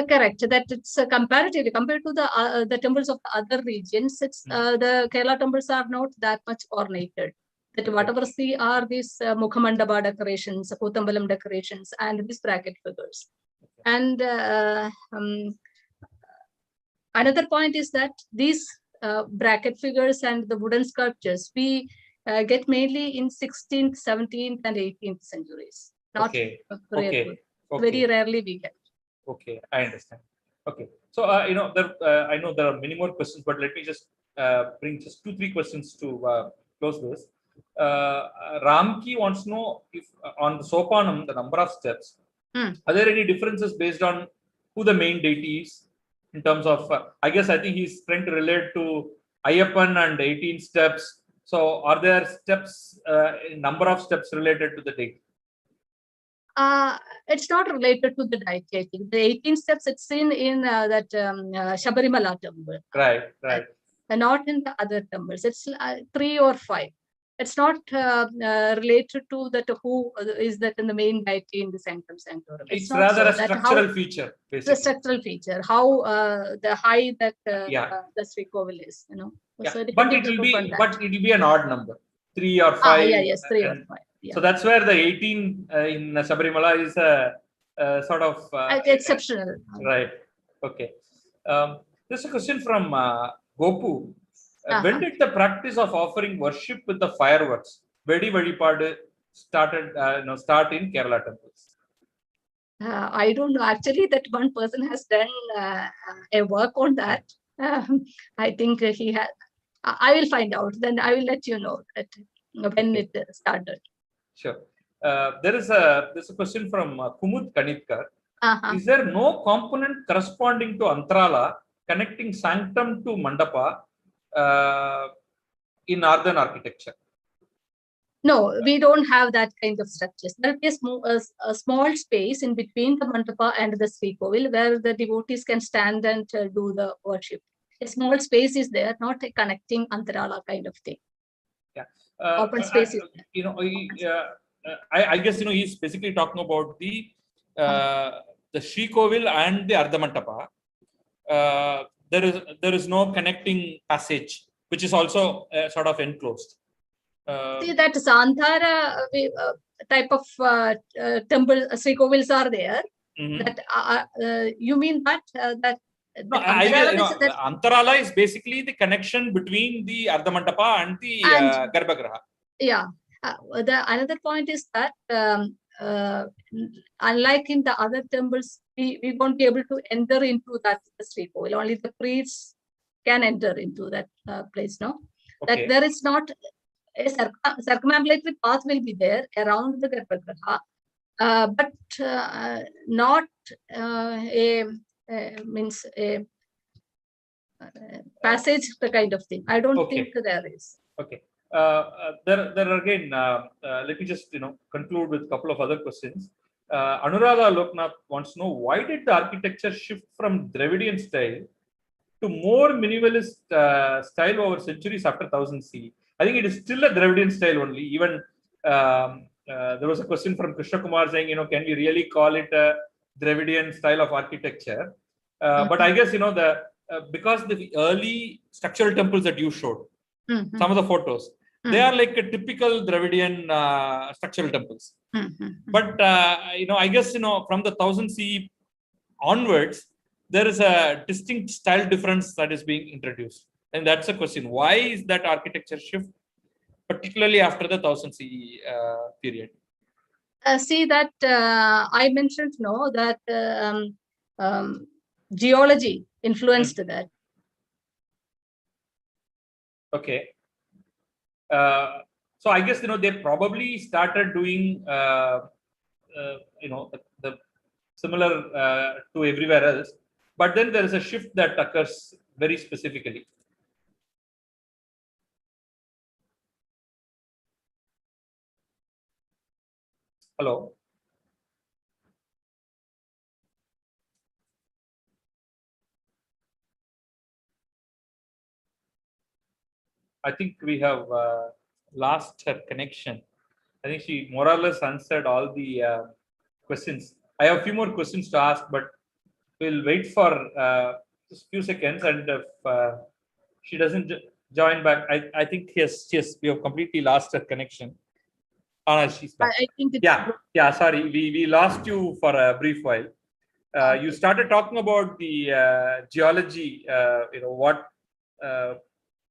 correct that it's comparatively compared to the temples of the other regions. It's the Kerala temples are not that much ornated. That whatever see are these Mukhamandapa decorations, Kothambalam decorations, and these bracket figures. And another point is that these bracket figures and the wooden sculptures we get mainly in 16th, 17th, and 18th centuries. Not very rarely we get. Okay, I understand. Okay, so I know there are many more questions, but let me just bring just 2-3 questions to close this. Ramki wants to know if on the Sopanam, the number of steps, are there any differences based on who the main deity is in terms of? I think he's trying to relate to Ayyappan and 18 steps. So, are there steps, number of steps related to the deity? It's not related to the deity. I think the 18 steps it's seen in that Shabarimala temple. Right. And not in the other temples. It's 3 or 5. It's not related to that who is that in the main deity in the sanctum sanctorum. It's rather a structural feature. Basically. The structural feature, how the high that the shrikovil is, Yeah. So but it will be an odd number, 3 or 5. Yes, 3 or 5. Yeah. So that's where the 18 in Sabarimala is a sort of exceptional. Right. Okay. There's a question from Gopu. When did the practice of offering worship with the fireworks, Vedi Vadipadu, start in Kerala temples? I don't know. Actually, that one person has done a work on that. I think he has. I will find out. Then I will let you know that when it started. Sure. There's a question from Kumud Kanitkar. Is there no component corresponding to Antarala connecting sanctum to mandapa in northern architecture? No, we don't have that kind of structures. There is a small space in between the mandapa and the shrikovil where the devotees can stand and do the worship. A small space is there, not a connecting Antarala kind of thing. Yeah. Open space is there. You know, I guess, you know, he's basically talking about the shrikovil and the ardhamantapa. There is no connecting passage, which is also sort of enclosed. See that Santara type of temple shrikovils are there. That you mean that no, Antarala is basically the connection between the ardhamantapa and the garbhagraha. Yeah. The another point is that unlike in the other temples, we won't be able to enter into that shrikovil. Only the priests can enter into that place. No, okay. That there is not a circumambulatory path will be there around the garbhagraha, but not means a passage the kind of thing. I don't think there is. Okay. There again, let me just, you know, conclude with a couple of other questions. Anuradha Loknath wants to know, why did the architecture shift from Dravidian style to more minimalist style over centuries after 1000 CE? I think it is still a Dravidian style only. Even there was a question from Krishna Kumar saying, you know, can we really call it a Dravidian style of architecture? But I guess, you know, because the early structural temples that you showed, some of the photos, they are like a typical Dravidian structural temples. But you know, I guess, you know, from the 1000 CE onwards, there is a distinct style difference that is being introduced, and that's a question: why is that architecture shift, particularly after the 1000 CE period? See that I mentioned that geology influenced that. Okay. So I guess, you know, they probably started doing you know, the similar to everywhere else, but then there is a shift that occurs very specifically. Hello. I think we have lost her connection. I think she more or less answered all the questions. I have a few more questions to ask, but we'll wait for just a few seconds. And if she doesn't join back, I think yes, we have completely lost her connection. Oh, no, she's back. I think yeah. Sorry, we lost you for a brief while. You started talking about the geology. You know what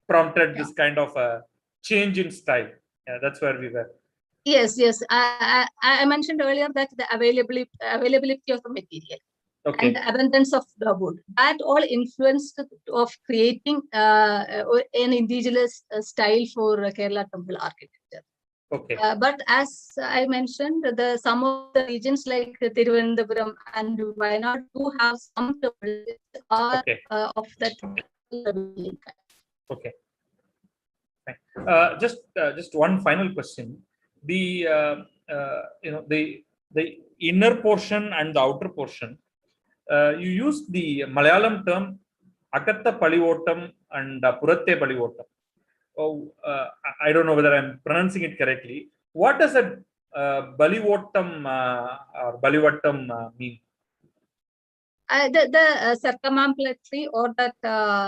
prompted this kind of a change in style. Yeah, that's where we were. Yes. I mentioned earlier that the availability of the material and the abundance of the wood, that all influenced of creating an indigenous style for Kerala temple architecture. Okay. But as I mentioned, some of the regions like Thiruvananthapuram and Wayanad do have some temples are of that. Okay. Just one final question. The you know, the inner portion and the outer portion, you use the Malayalam term Akatta Palivotam and Puratte Palivotam. Oh, I don't know whether I'm pronouncing it correctly. What does a Balivotam or Balivattam mean? The circumambulatory or that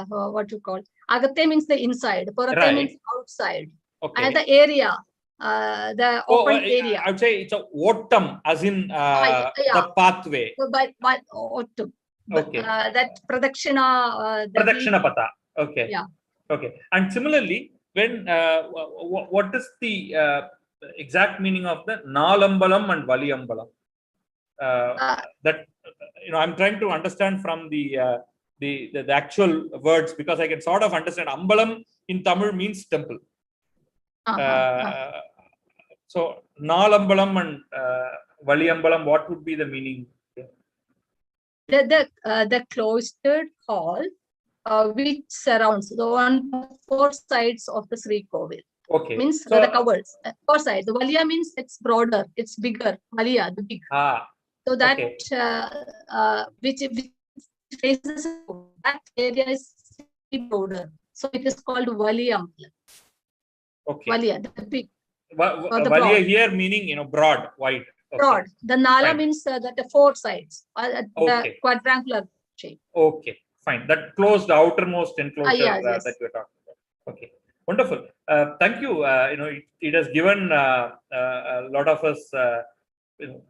what you call Agatte means the inside, Puratte means outside, and the area, the open area. I would say it's a votam, as in the pathway. But autumn. That pradakshina. Pradakshina pata. Okay. Yeah. Okay. And similarly, when what is the exact meaning of the Nalambalam and Valiambalam? that I'm trying to understand from the actual words, because I can sort of understand. Ambalam in Tamil means temple. So Nalambalam and Valiambalam, what would be the meaning? The cloistered hall which surrounds the four sides of the Shrikovil. Okay. Means So, the covers, four sides. The Valia means it's broader, it's bigger. Valia, the big. So that which faces that area is broader. So it is called Valiam. Okay. Valia, the big. Valia here meaning broad, wide. Okay. Broad. The Nala means that the four sides, the quadrangular shape. Okay, fine. That closed outermost enclosure Yes. that you're talking about. Okay, wonderful. Thank you. It has given a lot of us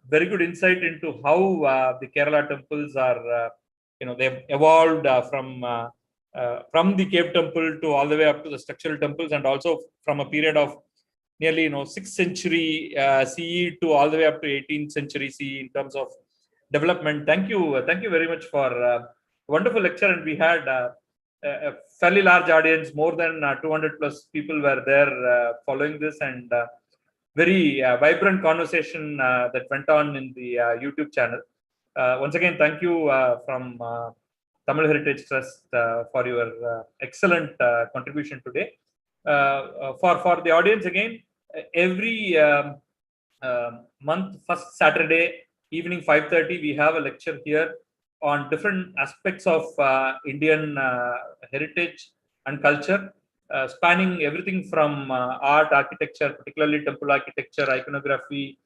very good insight into how the Kerala temples are. They've evolved from the cave temple to all the way up to the structural temples, and also from a period of nearly 6th century CE to all the way up to 18th century CE in terms of development. Thank you very much for wonderful lecture, and we had a fairly large audience. More than 200 plus people were there following this, and very vibrant conversation that went on in the YouTube channel. Once again, thank you from Tamil Heritage Trust for your excellent contribution today. For the audience, again, every month, first Saturday evening 5:30, we have a lecture here on different aspects of Indian heritage and culture, spanning everything from art, architecture, particularly temple architecture, iconography,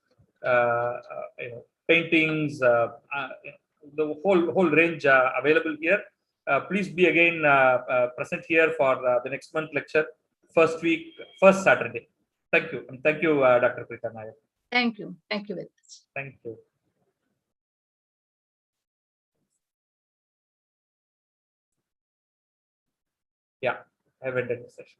paintings, the whole range available here. Please be again present here for the next month lecture, first Saturday. Thank you, and thank you, Dr. Preeta Nayar. Thank you very much. Thank you. Yeah, I have ended the session.